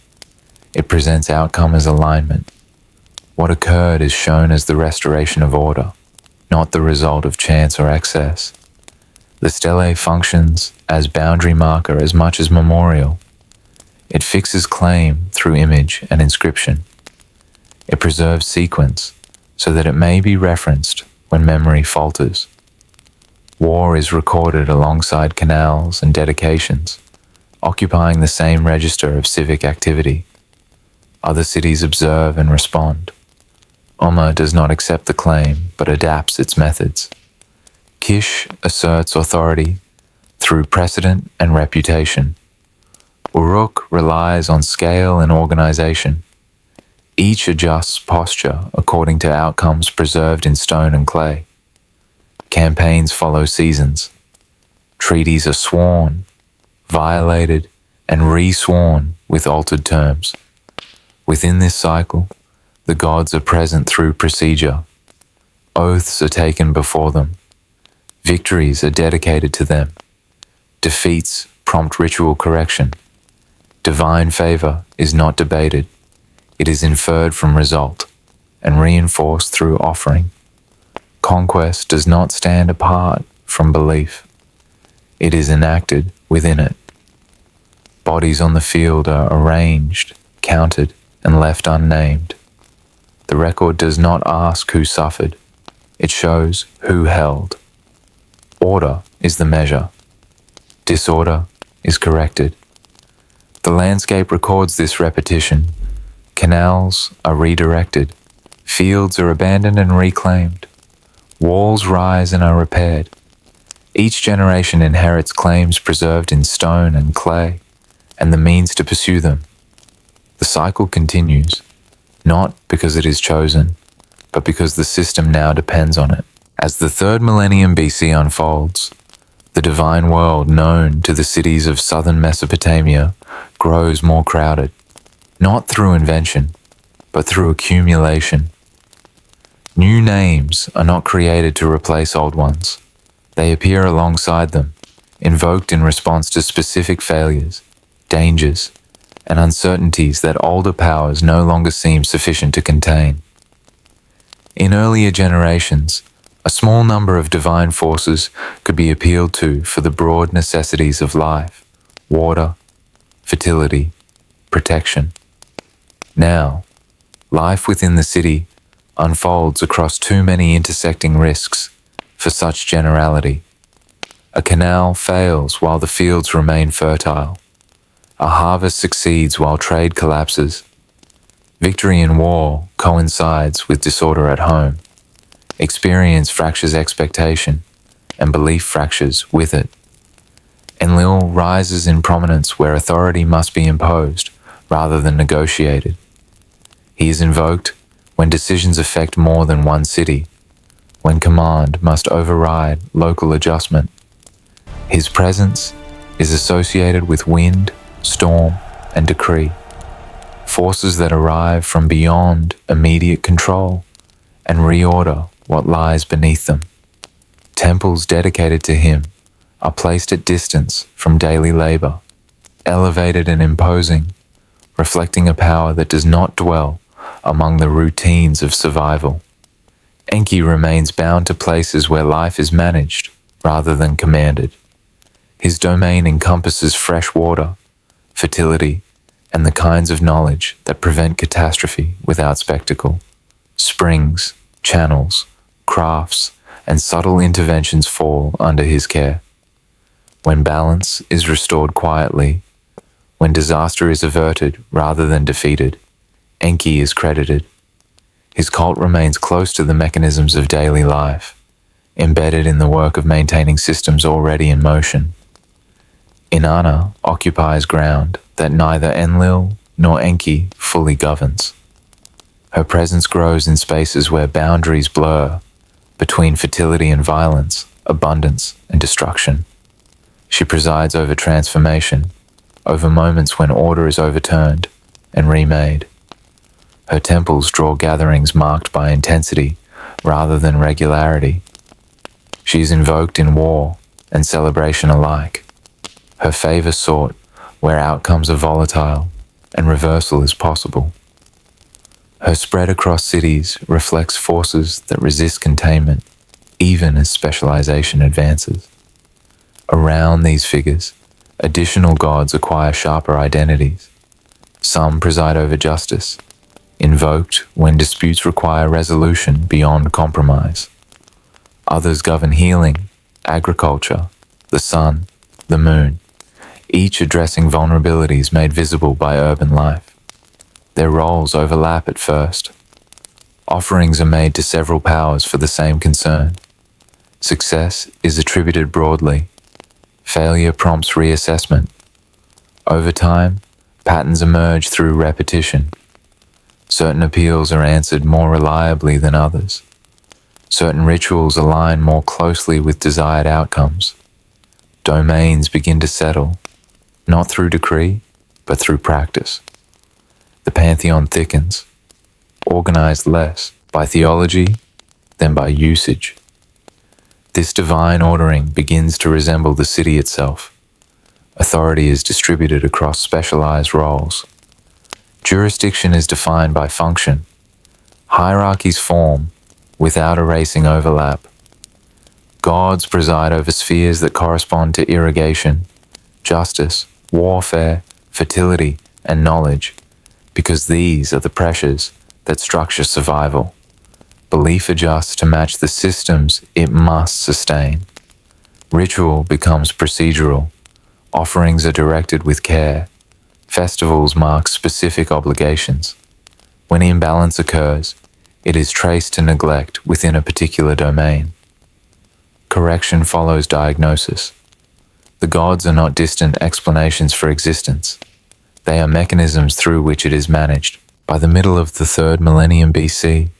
It presents outcome as alignment. What occurred is shown as the restoration of order, not the result of chance or excess. The stele functions as boundary marker as much as memorial. It fixes claim through image and inscription. It preserves sequence so that it may be referenced when memory falters. War is recorded alongside canals and dedications, occupying the same register of civic activity. Other cities observe and respond. Umma does not accept the claim, but adapts its methods. Kish asserts authority through precedent and reputation. Uruk relies on scale and organization. Each adjusts posture according to outcomes preserved in stone and clay. Campaigns follow seasons. Treaties are sworn, violated, and re-sworn with altered terms. Within this cycle, the gods are present through procedure. Oaths are taken before them. Victories are dedicated to them. Defeats prompt ritual correction. Divine favor is not debated. It is inferred from result and reinforced through offering. Conquest does not stand apart from belief. It is enacted within it. Bodies on the field are arranged, counted, and left unnamed. The record does not ask who suffered. It shows who held. Order is the measure. Disorder is corrected. The landscape records this repetition. Canals are redirected. Fields are abandoned and reclaimed. Walls rise and are repaired. Each generation inherits claims preserved in stone and clay, and the means to pursue them. The cycle continues, not because it is chosen, but because the system now depends on it. As the 3rd millennium BC unfolds, the divine world known to the cities of southern Mesopotamia grows more crowded, not through invention, but through accumulation. New names are not created to replace old ones. They appear alongside them, invoked in response to specific failures, dangers, and uncertainties that older powers no longer seem sufficient to contain. In earlier generations, a small number of divine forces could be appealed to for the broad necessities of life, water, fertility, protection. Now, life within the city unfolds across too many intersecting risks for such generality. A canal fails while the fields remain fertile. A harvest succeeds while trade collapses. Victory in war coincides with disorder at home. Experience fractures expectation, and belief fractures with it. Enlil rises in prominence where authority must be imposed rather than negotiated. He is invoked when decisions affect more than one city, when command must override local adjustment. His presence is associated with wind, storm, and decree, forces that arrive from beyond immediate control and reorder what lies beneath them. Temples dedicated to him are placed at distance from daily labor, elevated and imposing, reflecting a power that does not dwell among the routines of survival. Enki remains bound to places where life is managed rather than commanded. His domain encompasses fresh water, fertility, and the kinds of knowledge that prevent catastrophe without spectacle. Springs, channels, crafts, and subtle interventions fall under his care. When balance is restored quietly, when disaster is averted rather than defeated, Enki is credited. His cult remains close to the mechanisms of daily life, embedded in the work of maintaining systems already in motion. Inanna occupies ground that neither Enlil nor Enki fully governs. Her presence grows in spaces where boundaries blur between fertility and violence, abundance and destruction. She presides over transformation, over moments when order is overturned and remade. Her temples draw gatherings marked by intensity rather than regularity. She is invoked in war and celebration alike. Her favor sought where outcomes are volatile and reversal is possible. Her spread across cities reflects forces that resist containment, even as specialization advances. Around these figures, additional gods acquire sharper identities. Some preside over justice, invoked when disputes require resolution beyond compromise. Others govern healing, agriculture, the sun, the moon, each addressing vulnerabilities made visible by urban life. Their roles overlap at first. Offerings are made to several powers for the same concern. Success is attributed broadly. Failure prompts reassessment. Over time, patterns emerge through repetition. Certain appeals are answered more reliably than others. Certain rituals align more closely with desired outcomes. Domains begin to settle, not through decree, but through practice. The pantheon thickens, organized less by theology than by usage. This divine ordering begins to resemble the city itself. Authority is distributed across specialized roles. Jurisdiction is defined by function. Hierarchies form without erasing overlap. Gods preside over spheres that correspond to irrigation, justice, warfare, fertility, and knowledge, because these are the pressures that structure survival. Belief adjusts to match the systems it must sustain. Ritual becomes procedural. Offerings are directed with care. Festivals mark specific obligations. When imbalance occurs, it is traced to neglect within a particular domain. Correction follows diagnosis. The gods are not distant explanations for existence. They are mechanisms through which it is managed. By the middle of the 3rd millennium BC,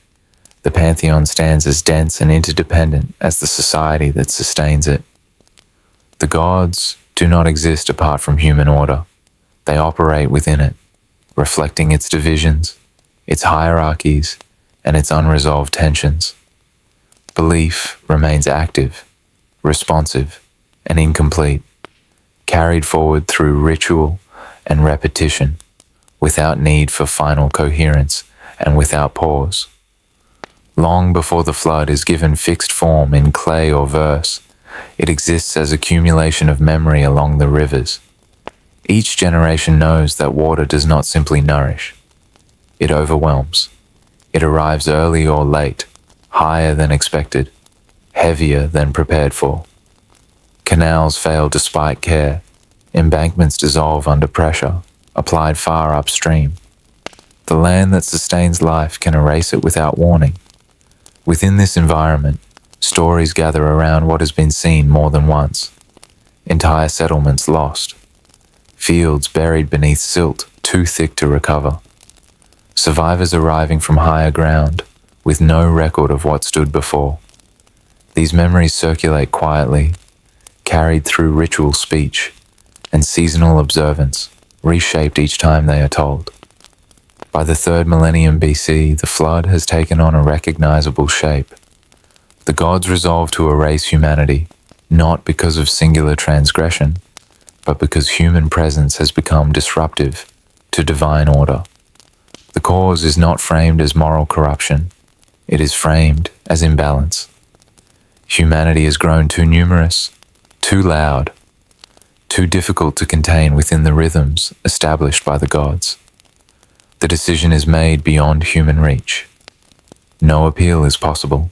the pantheon stands as dense and interdependent as the society that sustains it. The gods do not exist apart from human order. They operate within it, reflecting its divisions, its hierarchies, and its unresolved tensions. Belief remains active, responsive, and incomplete, carried forward through ritual and repetition, without need for final coherence and without pause. Long before the flood is given fixed form in clay or verse, it exists as accumulation of memory along the rivers. Each generation knows that water does not simply nourish. It overwhelms. It arrives early or late, higher than expected, heavier than prepared for. Canals fail despite care. Embankments dissolve under pressure, applied far upstream. The land that sustains life can erase it without warning. Within this environment, stories gather around what has been seen more than once. Entire settlements lost. Fields buried beneath silt, too thick to recover. Survivors arriving from higher ground, with no record of what stood before. These memories circulate quietly, carried through ritual speech and seasonal observance, reshaped each time they are told. By the 3rd millennium BC, the flood has taken on a recognizable shape. The gods resolve to erase humanity, not because of singular transgression, but because human presence has become disruptive to divine order. The cause is not framed as moral corruption, it is framed as imbalance. Humanity has grown too numerous, too loud, too difficult to contain within the rhythms established by the gods. The decision is made beyond human reach. No appeal is possible.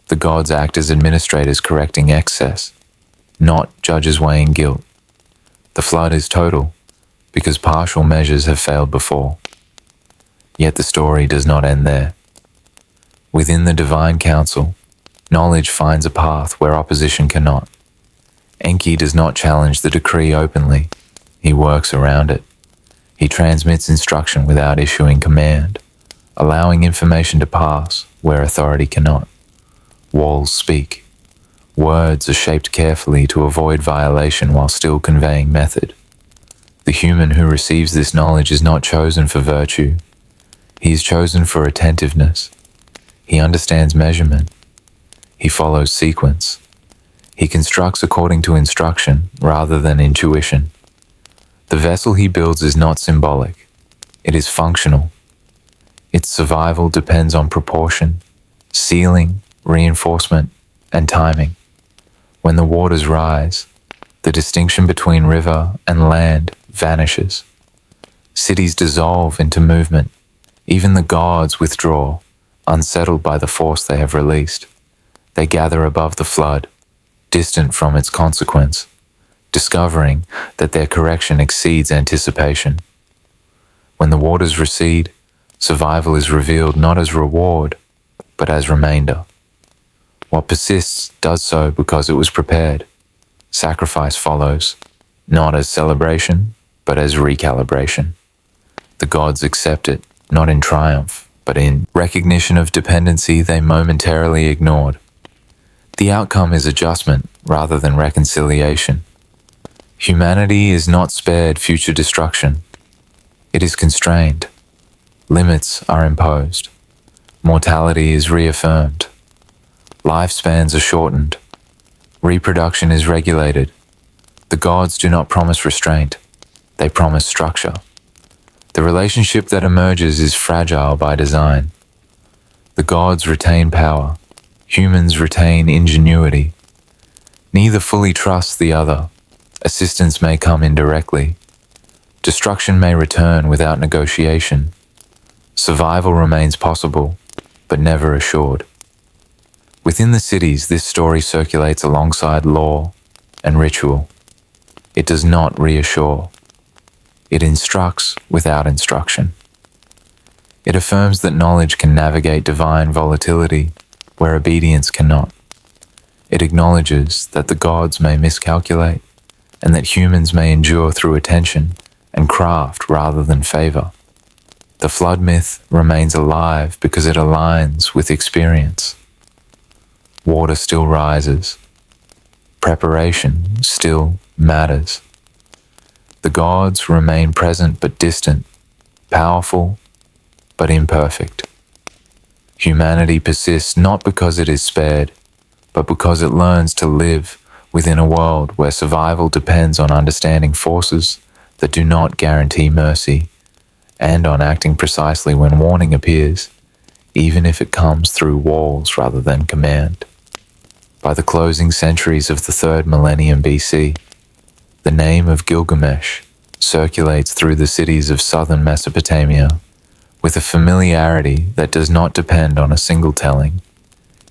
The gods act as administrators correcting excess, not judges weighing guilt. The flood is total, because partial measures have failed before. Yet the story does not end there. Within the divine council, knowledge finds a path where opposition cannot. Enki does not challenge the decree openly, he works around it. He transmits instruction without issuing command, allowing information to pass where authority cannot. Walls speak. Words are shaped carefully to avoid violation while still conveying method. The human who receives this knowledge is not chosen for virtue. He is chosen for attentiveness. He understands measurement. He follows sequence. He constructs according to instruction rather than intuition. The vessel he builds is not symbolic. It is functional. Its survival depends on proportion, sealing, reinforcement, and timing. When the waters rise, the distinction between river and land vanishes. Cities dissolve into movement. Even the gods withdraw, unsettled by the force they have released. They gather above the flood, distant from its consequence, discovering that their correction exceeds anticipation. When the waters recede, survival is revealed not as reward, but as remainder. What persists does so because it was prepared. Sacrifice follows, not as celebration, but as recalibration. The gods accept it, not in triumph, but in recognition of dependency they momentarily ignored. The outcome is adjustment rather than reconciliation. Humanity is not spared future destruction. It is constrained. Limits are imposed. Mortality is reaffirmed. Lifespans are shortened. Reproduction is regulated. The gods do not promise restraint. They promise structure. The relationship that emerges is fragile by design. The gods retain power. Humans retain ingenuity. Neither fully trusts the other. Assistance may come indirectly. Destruction may return without negotiation. Survival remains possible, but never assured. Within the cities, this story circulates alongside law and ritual. It does not reassure. It instructs without instruction. It affirms that knowledge can navigate divine volatility where obedience cannot. It acknowledges that the gods may miscalculate and that humans may endure through attention and craft rather than favor. The flood myth remains alive because it aligns with experience. Water still rises. Preparation still matters. The gods remain present but distant, powerful but imperfect. Humanity persists not because it is spared, but because it learns to live within a world where survival depends on understanding forces that do not guarantee mercy, and on acting precisely when warning appears, even if it comes through walls rather than command. By the closing centuries of the 3rd millennium BC, the name of Gilgamesh circulates through the cities of southern Mesopotamia with a familiarity that does not depend on a single telling.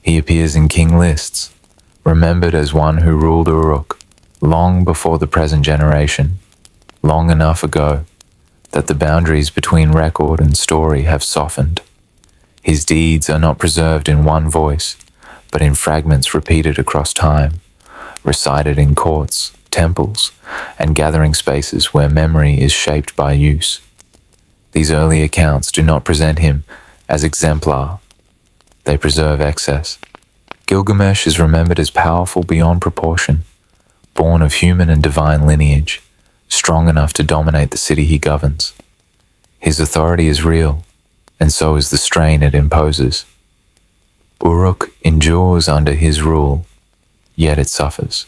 He appears in king lists, remembered as one who ruled Uruk long before the present generation, long enough ago that the boundaries between record and story have softened. His deeds are not preserved in one voice, but in fragments repeated across time, recited in courts, temples, and gathering spaces where memory is shaped by use. These early accounts do not present him as exemplar. They preserve excess. Gilgamesh is remembered as powerful beyond proportion, born of human and divine lineage, strong enough to dominate the city he governs. His authority is real, and so is the strain it imposes. Uruk endures under his rule, yet it suffers.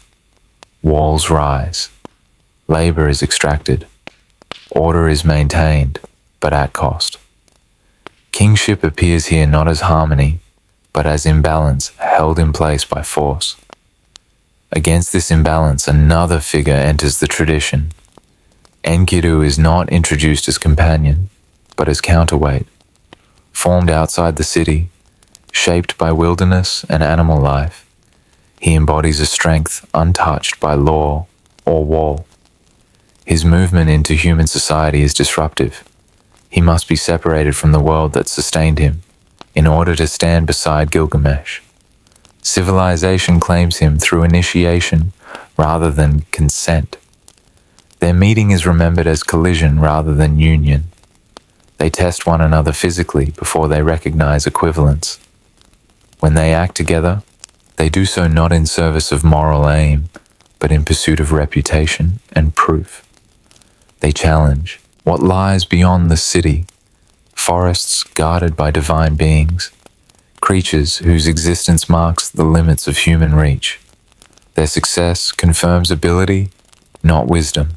Walls rise. Labor is extracted. Order is maintained, but at cost. Kingship appears here not as harmony, but as imbalance held in place by force. Against this imbalance, another figure enters the tradition. Enkidu is not introduced as companion, but as counterweight. Formed outside the city, shaped by wilderness and animal life, he embodies a strength untouched by law or wall. His movement into human society is disruptive. He must be separated from the world that sustained him in order to stand beside Gilgamesh. Civilization claims him through initiation rather than consent. Their meeting is remembered as collision rather than union. They test one another physically before they recognize equivalence. When they act together, they do so not in service of moral aim, but in pursuit of reputation and proof. They challenge what lies beyond the city, forests guarded by divine beings, creatures whose existence marks the limits of human reach. Their success confirms ability, not wisdom.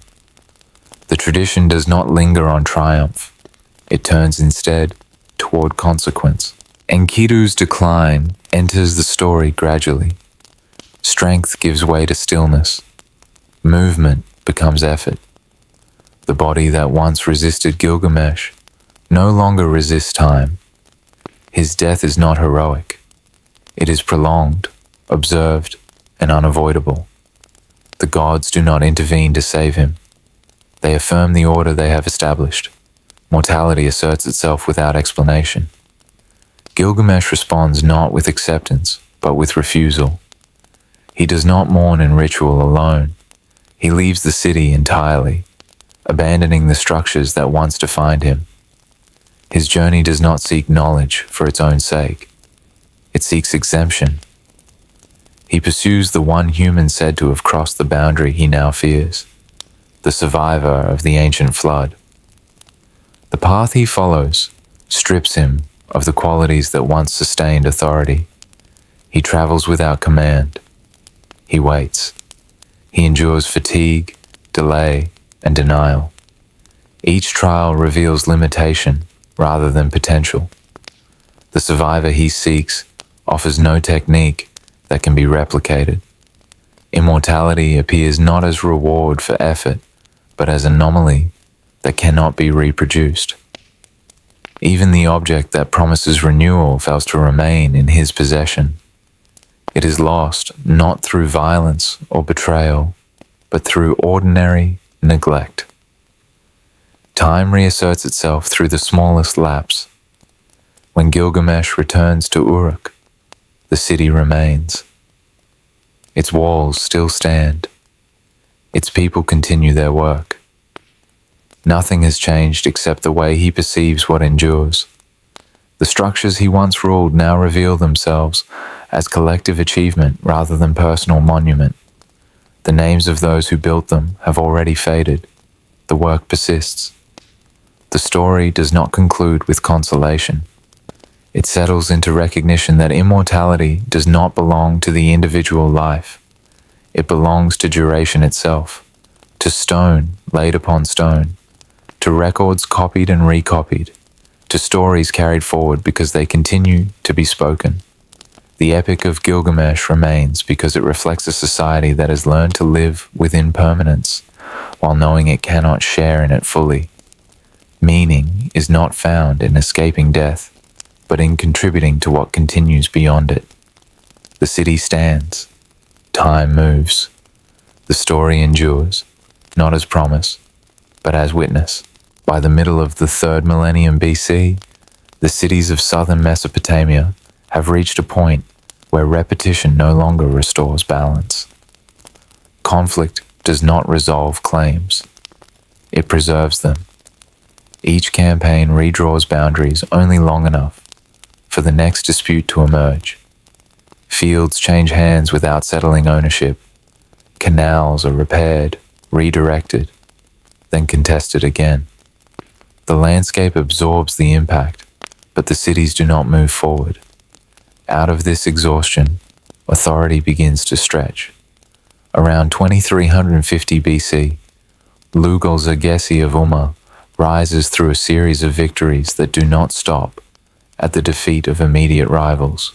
The tradition does not linger on triumph. It turns instead toward consequence. Enkidu's decline enters the story gradually. Strength gives way to stillness. Movement becomes effort. The body that once resisted Gilgamesh no longer resists time. His death is not heroic. It is prolonged, observed, and unavoidable. The gods do not intervene to save him. They affirm the order they have established. Mortality asserts itself without explanation. Gilgamesh responds not with acceptance, but with refusal. He does not mourn in ritual alone. He leaves the city entirely, abandoning the structures that once defined him. His journey does not seek knowledge for its own sake. It seeks exemption. He pursues the one human said to have crossed the boundary he now fears, the survivor of the ancient flood. The path he follows strips him of the qualities that once sustained authority. He travels without command. He waits. He endures fatigue, delay, and denial. Each trial reveals limitation rather than potential. The survivor he seeks offers no technique that can be replicated. Immortality appears not as reward for effort, but as anomaly that cannot be reproduced. Even the object that promises renewal fails to remain in his possession. It is lost not through violence or betrayal, but through ordinary neglect. Time reasserts itself through the smallest lapse. When Gilgamesh returns to Uruk, the city remains. Its walls still stand. Its people continue their work. Nothing has changed except the way he perceives what endures. The structures he once ruled now reveal themselves as collective achievement rather than personal monument. The names of those who built them have already faded. The work persists. The story does not conclude with consolation. It settles into recognition that immortality does not belong to the individual life. It belongs to duration itself, to stone laid upon stone, to records copied and recopied, to stories carried forward because they continue to be spoken. The Epic of Gilgamesh remains because it reflects a society that has learned to live within permanence, while knowing it cannot share in it fully. Meaning is not found in escaping death, but in contributing to what continues beyond it. The city stands. Time moves. The story endures, not as promise, but as witness. By the middle of the 3rd millennium BC, the cities of southern Mesopotamia have reached a point where repetition no longer restores balance. Conflict does not resolve claims. It preserves them. Each campaign redraws boundaries only long enough for the next dispute to emerge. Fields change hands without settling ownership. Canals are repaired, redirected, then contested again. The landscape absorbs the impact, but the cities do not move forward. Out of this exhaustion, authority begins to stretch. Around 2350 BC, Lugal-Zaggisi of Umma rises through a series of victories that do not stop at the defeat of immediate rivals.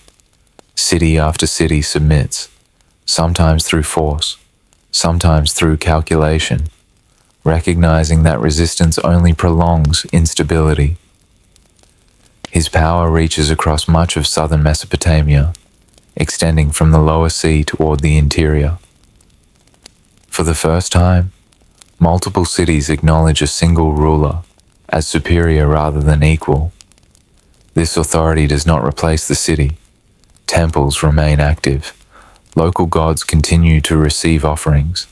City after city submits, sometimes through force, sometimes through calculation, recognizing that resistance only prolongs instability. His power reaches across much of southern Mesopotamia, extending from the lower sea toward the interior. For the first time, multiple cities acknowledge a single ruler as superior rather than equal. This authority does not replace the city. Temples remain active. Local gods continue to receive offerings.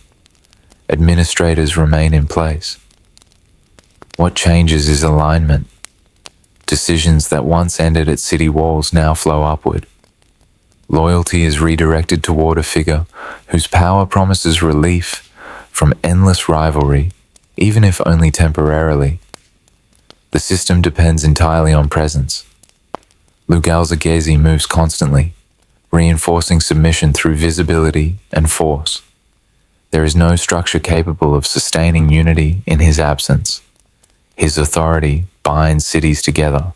Administrators remain in place. What changes is alignment. Decisions that once ended at city walls now flow upward. Loyalty is redirected toward a figure whose power promises relief from endless rivalry, even if only temporarily. The system depends entirely on presence. Lugal-Zaggisi moves constantly, reinforcing submission through visibility and force. There is no structure capable of sustaining unity in his absence. His authority binds cities together,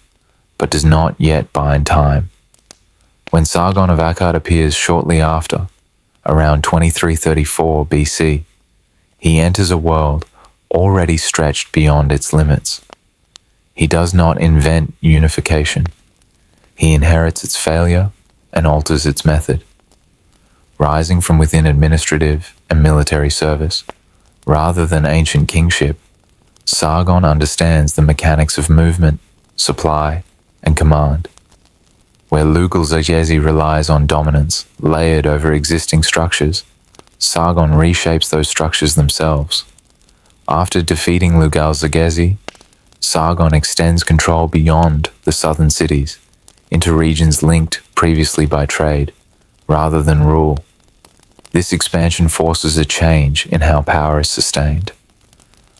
but does not yet bind time. When Sargon of Akkad appears shortly after, around 2334 BC, he enters a world already stretched beyond its limits. He does not invent unification. He inherits its failure and alters its method. Rising from within administrative and military service, rather than ancient kingship, Sargon understands the mechanics of movement, supply, and command. Where Lugal-Zaggisi relies on dominance layered over existing structures, Sargon reshapes those structures themselves. After defeating Lugal-Zaggisi, Sargon extends control beyond the southern cities into regions linked previously by trade, rather than rule. This expansion forces a change in how power is sustained.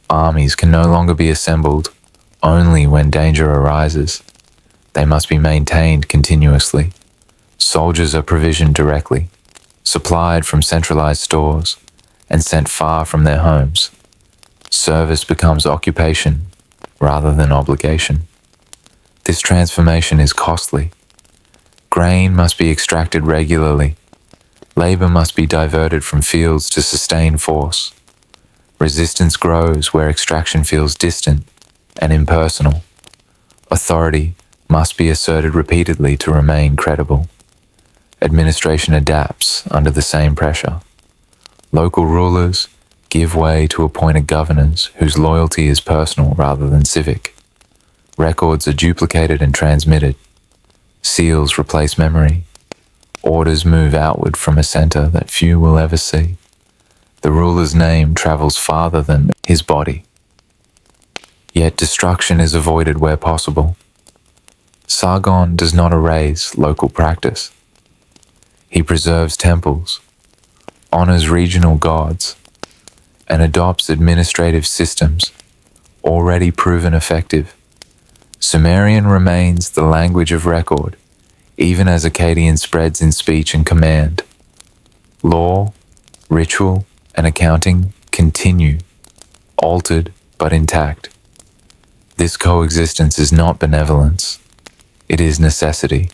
Armies can no longer be assembled only when danger arises. They must be maintained continuously. Soldiers are provisioned directly, supplied from centralized stores, and sent far from their homes. Service becomes occupation rather than obligation. This transformation is costly. Grain must be extracted regularly. Labor must be diverted from fields to sustain force. Resistance grows where extraction feels distant and impersonal. Authority must be asserted repeatedly to remain credible. Administration adapts under the same pressure. Local rulers give way to appointed governors whose loyalty is personal rather than civic. Records are duplicated and transmitted. Seals replace memory. Orders move outward from a center that few will ever see. The ruler's name travels farther than his body. Yet destruction is avoided where possible. Sargon does not erase local practice. He preserves temples, honors regional gods, and adopts administrative systems already proven effective. Sumerian remains the language of record, even as Akkadian spreads in speech and command. Law, ritual, and accounting continue, altered but intact. This coexistence is not benevolence, it is necessity.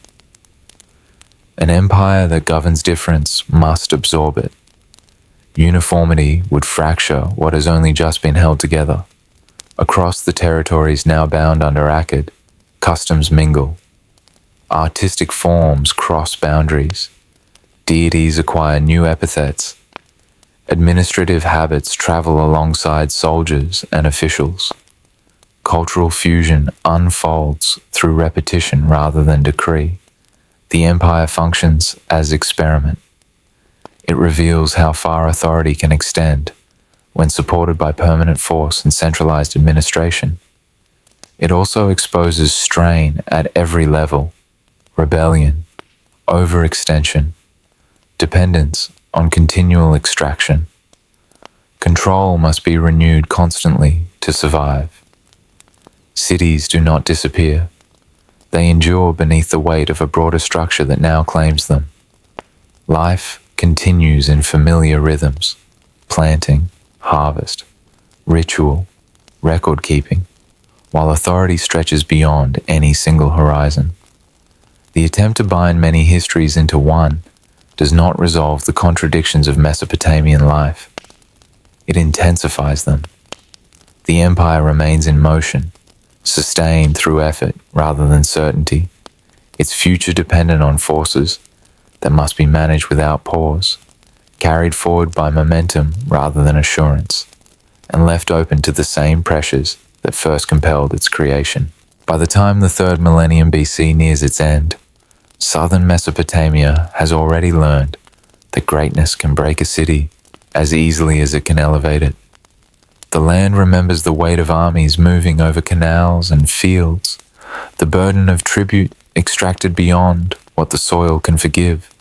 An empire that governs difference must absorb it. Uniformity would fracture what has only just been held together. Across the territories now bound under Akkad, customs mingle. Artistic forms cross boundaries. Deities acquire new epithets. Administrative habits travel alongside soldiers and officials. Cultural fusion unfolds through repetition rather than decree. The empire functions as experiment. It reveals how far authority can extend when supported by permanent force and centralized administration. It also exposes strain at every level: rebellion, overextension, dependence on continual extraction. Control must be renewed constantly to survive. Cities do not disappear. They endure beneath the weight of a broader structure that now claims them. Life continues in familiar rhythms: planting, harvest, ritual, record-keeping, while authority stretches beyond any single horizon. The attempt to bind many histories into one does not resolve the contradictions of Mesopotamian life. It intensifies them. The empire remains in motion, sustained through effort rather than certainty, its future dependent on forces that must be managed without pause, carried forward by momentum rather than assurance, and left open to the same pressures that first compelled its creation. By the time the 3rd millennium BC nears its end, southern Mesopotamia has already learned that greatness can break a city as easily as it can elevate it. The land remembers the weight of armies moving over canals and fields, the burden of tribute extracted beyond what the soil can forgive,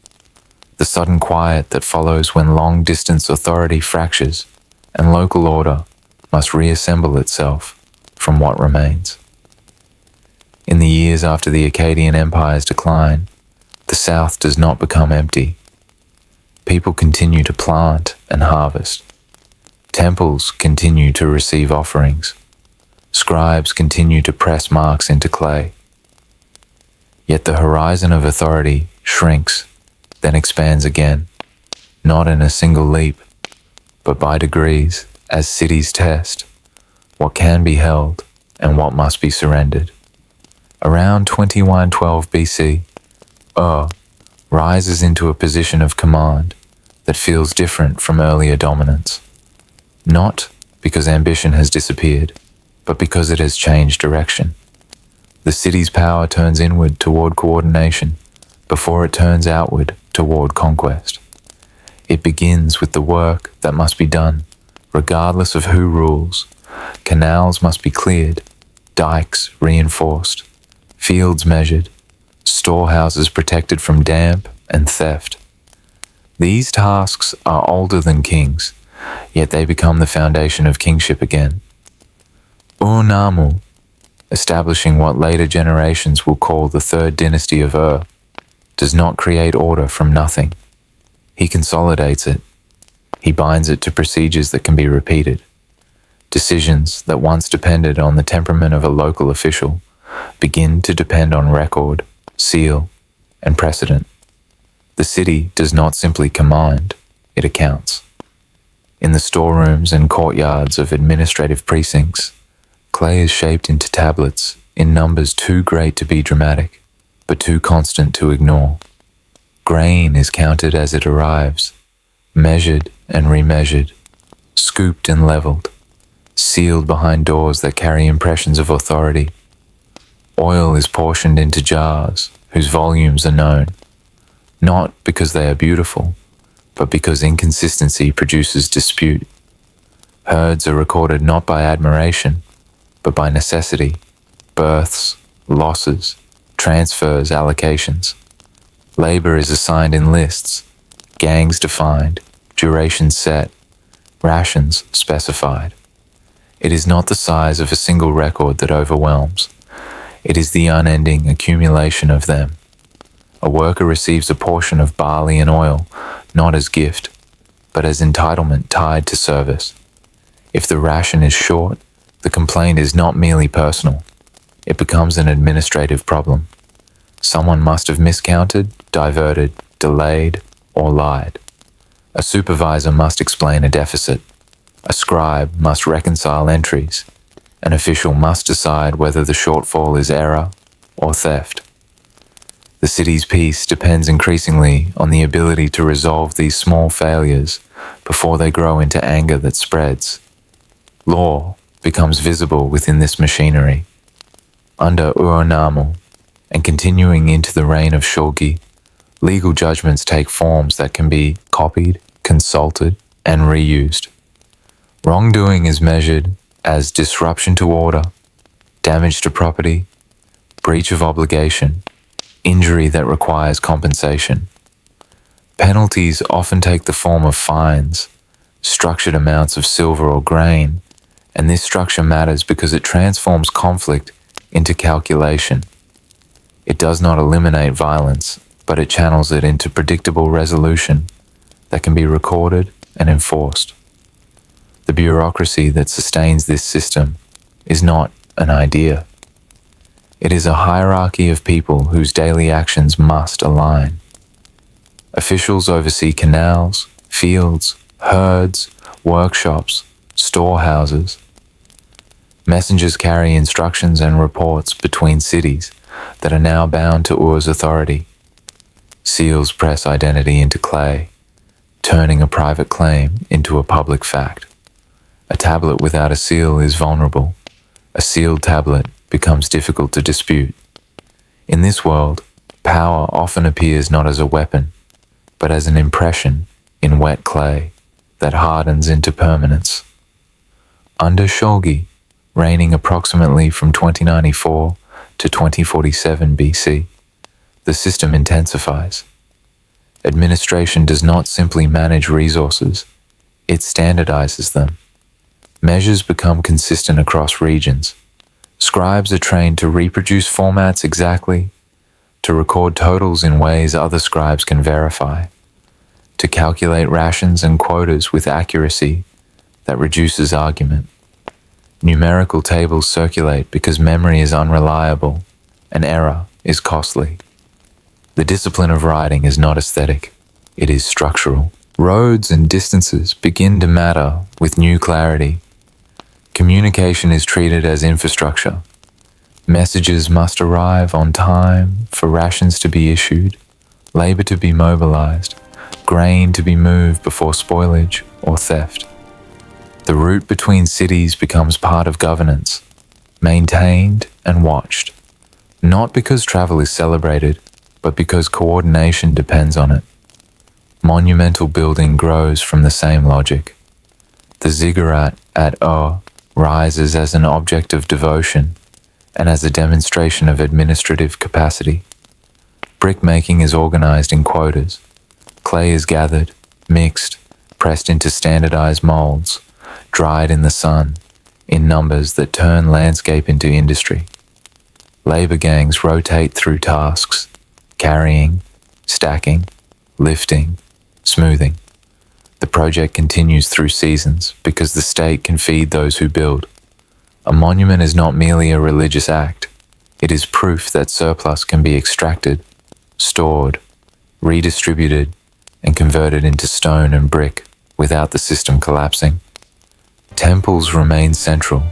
the sudden quiet that follows when long-distance authority fractures and local order must reassemble itself from what remains. In the years after the Akkadian Empire's decline, the south does not become empty. People continue to plant and harvest. Temples continue to receive offerings. Scribes continue to press marks into clay. Yet the horizon of authority shrinks, then expands again, not in a single leap, but by degrees as cities test what can be held and what must be surrendered. Around 2112 BC, Ur rises into a position of command that feels different from earlier dominance. Not because ambition has disappeared, but because it has changed direction. The city's power turns inward toward coordination before it turns outward toward conquest. It begins with the work that must be done, regardless of who rules. Canals must be cleared, dikes reinforced, fields measured, storehouses protected from damp and theft. These tasks are older than kings, yet they become the foundation of kingship again. Ur-Nammu, establishing what later generations will call the 3rd dynasty of Ur, does not create order from nothing. He consolidates it. He binds it to procedures that can be repeated. Decisions that once depended on the temperament of a local official begin to depend on record, seal, and precedent. The city does not simply command, it accounts. In the storerooms and courtyards of administrative precincts, clay is shaped into tablets in numbers too great to be dramatic, but too constant to ignore. Grain is counted as it arrives, measured and remeasured, scooped and leveled, sealed behind doors that carry impressions of authority. Oil is portioned into jars whose volumes are known, not because they are beautiful, but because inconsistency produces dispute. Herds are recorded not by admiration, but by necessity: births, losses, transfers, allocations. Labor is assigned in lists, gangs defined, duration set, rations specified. It is not the size of a single record that overwhelms. It is the unending accumulation of them. A worker receives a portion of barley and oil, not as gift, but as entitlement tied to service. If the ration is short, the complaint is not merely personal. It becomes an administrative problem. Someone must have miscounted, diverted, delayed, or lied. A supervisor must explain a deficit. A scribe must reconcile entries. An official must decide whether the shortfall is error or theft. The city's peace depends increasingly on the ability to resolve these small failures before they grow into anger that spreads. Law becomes visible within this machinery. Under Ur-Nammu, and continuing into the reign of Shulgi, legal judgments take forms that can be copied, consulted, and reused. Wrongdoing is measured as disruption to order, damage to property, breach of obligation, injury that requires compensation. Penalties often take the form of fines, structured amounts of silver or grain, and this structure matters because it transforms conflict into calculation. It does not eliminate violence, but it channels it into predictable resolution that can be recorded and enforced. The bureaucracy that sustains this system is not an idea. It is a hierarchy of people whose daily actions must align. Officials oversee canals, fields, herds, workshops, storehouses. Messengers carry instructions and reports between cities that are now bound to Ur's authority. Seals press identity into clay, turning a private claim into a public fact. A tablet without a seal is vulnerable. A sealed tablet becomes difficult to dispute. In this world, power often appears not as a weapon, but as an impression in wet clay that hardens into permanence. Under Shulgi, reigning approximately from 2094 to 2047 BC, the system intensifies. Administration does not simply manage resources, it standardizes them. Measures become consistent across regions. Scribes are trained to reproduce formats exactly, to record totals in ways other scribes can verify, to calculate rations and quotas with accuracy that reduces argument. Numerical tables circulate because memory is unreliable and error is costly. The discipline of writing is not aesthetic, it is structural. Roads and distances begin to matter with new clarity. Communication is treated as infrastructure. Messages must arrive on time for rations to be issued, labor to be mobilized, grain to be moved before spoilage or theft. The route between cities becomes part of governance, maintained and watched, not because travel is celebrated, but because coordination depends on it. Monumental building grows from the same logic. The ziggurat at Ur rises as an object of devotion and as a demonstration of administrative capacity. Brickmaking is organized in quotas. Clay is gathered, mixed, pressed into standardized molds, dried in the sun, in numbers that turn landscape into industry. Labor gangs rotate through tasks, carrying, stacking, lifting, smoothing. The project continues through seasons because the state can feed those who build. A monument is not merely a religious act. It is proof that surplus can be extracted, stored, redistributed, and converted into stone and brick without the system collapsing. Temples remain central,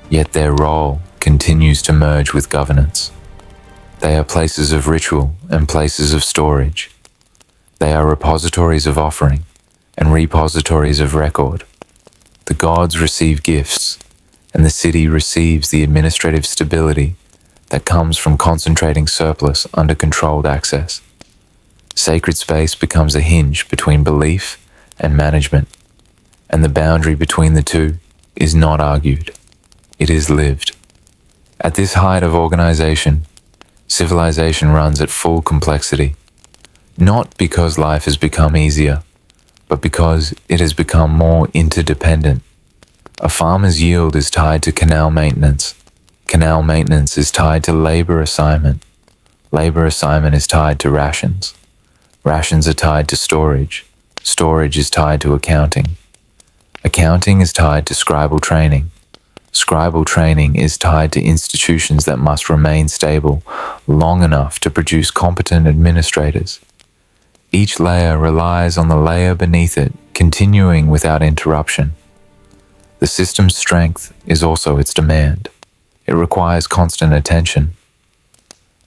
yet their role continues to merge with governance. They are places of ritual and places of storage. They are repositories of offering and repositories of record. The gods receive gifts, and the city receives the administrative stability that comes from concentrating surplus under controlled access. Sacred space becomes a hinge between belief and management, and the boundary between the two is not argued. It is lived. At this height of organization, civilization runs at full complexity, not because life has become easier, but because it has become more interdependent. A farmer's yield is tied to canal maintenance. Canal maintenance is tied to labor assignment. Labor assignment is tied to rations. Rations are tied to storage. Storage is tied to accounting. Accounting is tied to scribal training. Scribal training is tied to institutions that must remain stable long enough to produce competent administrators. Each layer relies on the layer beneath it, continuing without interruption. The system's strength is also its demand. It requires constant attention.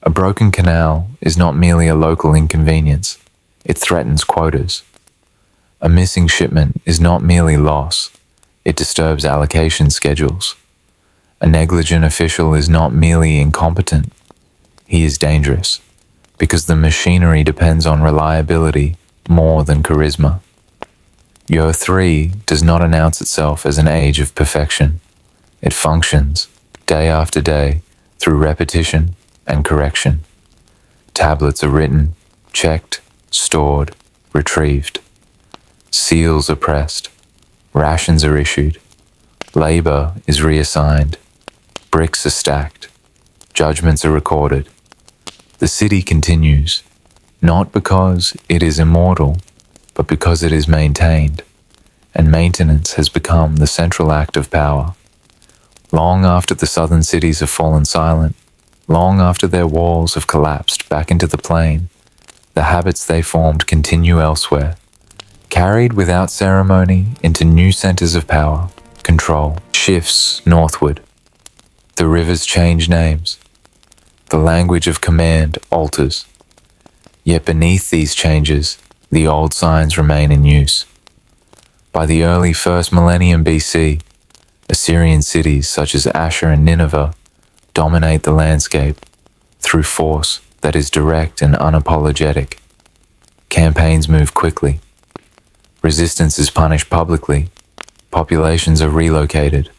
A broken canal is not merely a local inconvenience, it threatens quotas. A missing shipment is not merely loss, it disturbs allocation schedules. A negligent official is not merely incompetent, he is dangerous, because the machinery depends on reliability more than charisma. Year 3 does not announce itself as an age of perfection. It functions, day after day, through repetition and correction. Tablets are written, checked, stored, retrieved. Seals are pressed. Rations are issued. Labor is reassigned. Bricks are stacked. Judgments are recorded. The city continues, not because it is immortal, but because it is maintained, and maintenance has become the central act of power. Long after the southern cities have fallen silent, long after their walls have collapsed back into the plain, the habits they formed continue elsewhere, carried without ceremony into new centers of power. Control shifts northward. The rivers change names. The language of command alters. Yet beneath these changes, the old signs remain in use. By the early 1st millennium BC, Assyrian cities such as Ashur and Nineveh dominate the landscape through force that is direct and unapologetic. Campaigns move quickly. Resistance is punished publicly. Populations are relocated.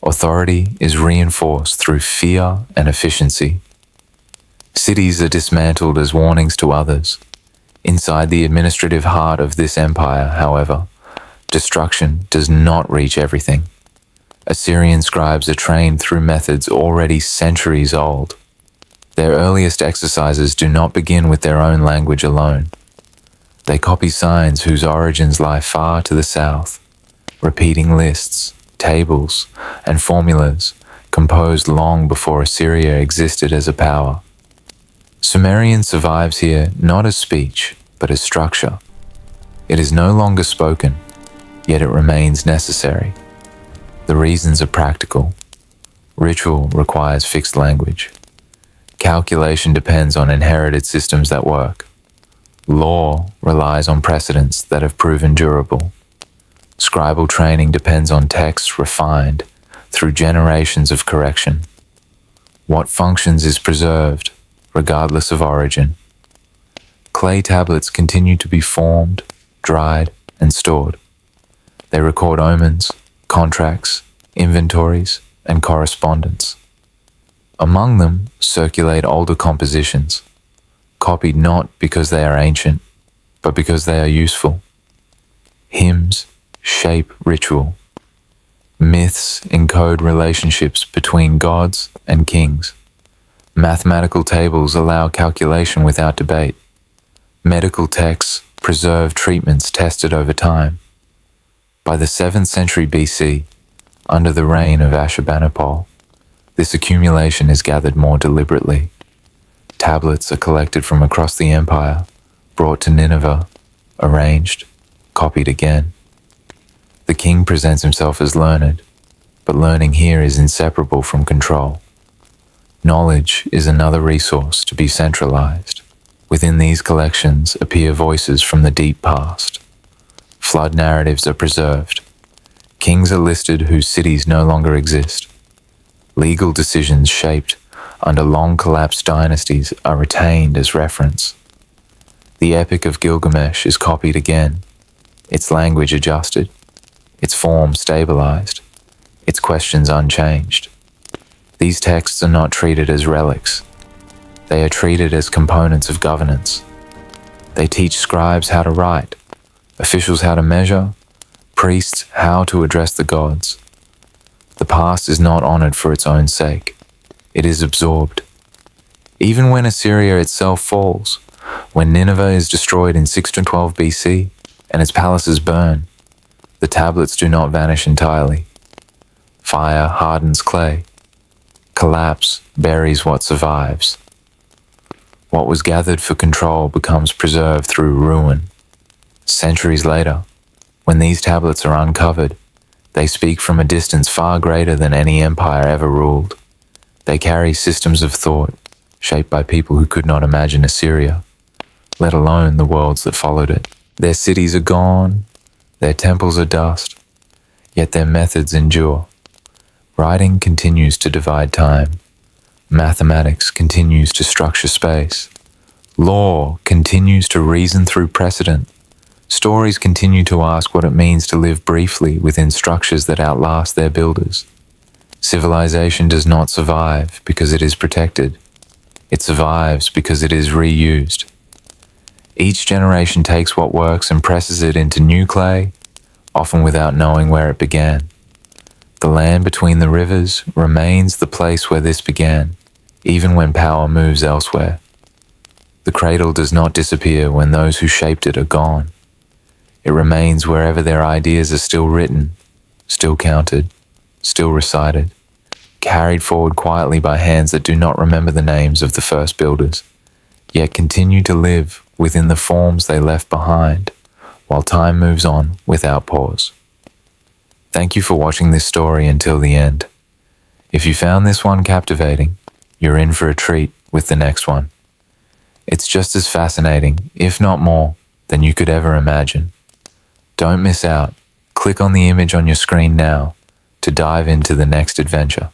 Authority is reinforced through fear and efficiency. Cities are dismantled as warnings to others. Inside the administrative heart of this empire, however, destruction does not reach everything. Assyrian scribes are trained through methods already centuries old. Their earliest exercises do not begin with their own language alone. They copy signs whose origins lie far to the south, repeating lists, tables, and formulas composed long before Assyria existed as a power. Sumerian survives here not as speech, but as structure. It is no longer spoken, yet it remains necessary. The reasons are practical. Ritual requires fixed language. Calculation depends on inherited systems that work. Law relies on precedents that have proven durable. Scribal training depends on texts refined through generations of correction. What functions is preserved, regardless of origin. Clay tablets continue to be formed, dried, and stored. They record omens, contracts, inventories, and correspondence. Among them circulate older compositions, copied not because they are ancient, but because they are useful. Hymns shape ritual. Myths encode relationships between gods and kings. Mathematical tables allow calculation without debate. Medical texts preserve treatments tested over time. By the 7th century BC, under the reign of Ashurbanipal, this accumulation is gathered more deliberately. Tablets are collected from across the empire, brought to Nineveh, arranged, copied again. The king presents himself as learned, but learning here is inseparable from control. Knowledge is another resource to be centralized. Within these collections appear voices from the deep past. Flood narratives are preserved. Kings are listed whose cities no longer exist. Legal decisions shaped under long-collapsed dynasties are retained as reference. The Epic of Gilgamesh is copied again, its language adjusted, its form stabilized, its questions unchanged. These texts are not treated as relics. They are treated as components of governance. They teach scribes how to write, officials how to measure, priests how to address the gods. The past is not honored for its own sake. It is absorbed. Even when Assyria itself falls, when Nineveh is destroyed in 612 BC and its palaces burn, the tablets do not vanish entirely. Fire hardens clay. Collapse buries what survives. What was gathered for control becomes preserved through ruin. Centuries later, when these tablets are uncovered, they speak from a distance far greater than any empire ever ruled. They carry systems of thought shaped by people who could not imagine Assyria, let alone the worlds that followed it. Their cities are gone, their temples are dust, yet their methods endure. Writing continues to divide time. Mathematics continues to structure space. Law continues to reason through precedent. Stories continue to ask what it means to live briefly within structures that outlast their builders. Civilization does not survive because it is protected. It survives because it is reused. Each generation takes what works and presses it into new clay, often without knowing where it began. The land between the rivers remains the place where this began, even when power moves elsewhere. The cradle does not disappear when those who shaped it are gone. It remains wherever their ideas are still written, still counted, still recited, carried forward quietly by hands that do not remember the names of the first builders, yet continue to live within the forms they left behind, while time moves on without pause. Thank you for watching this story until the end. If you found this one captivating, you're in for a treat with the next one. It's just as fascinating, if not more, than you could ever imagine. Don't miss out. Click on the image on your screen now to dive into the next adventure.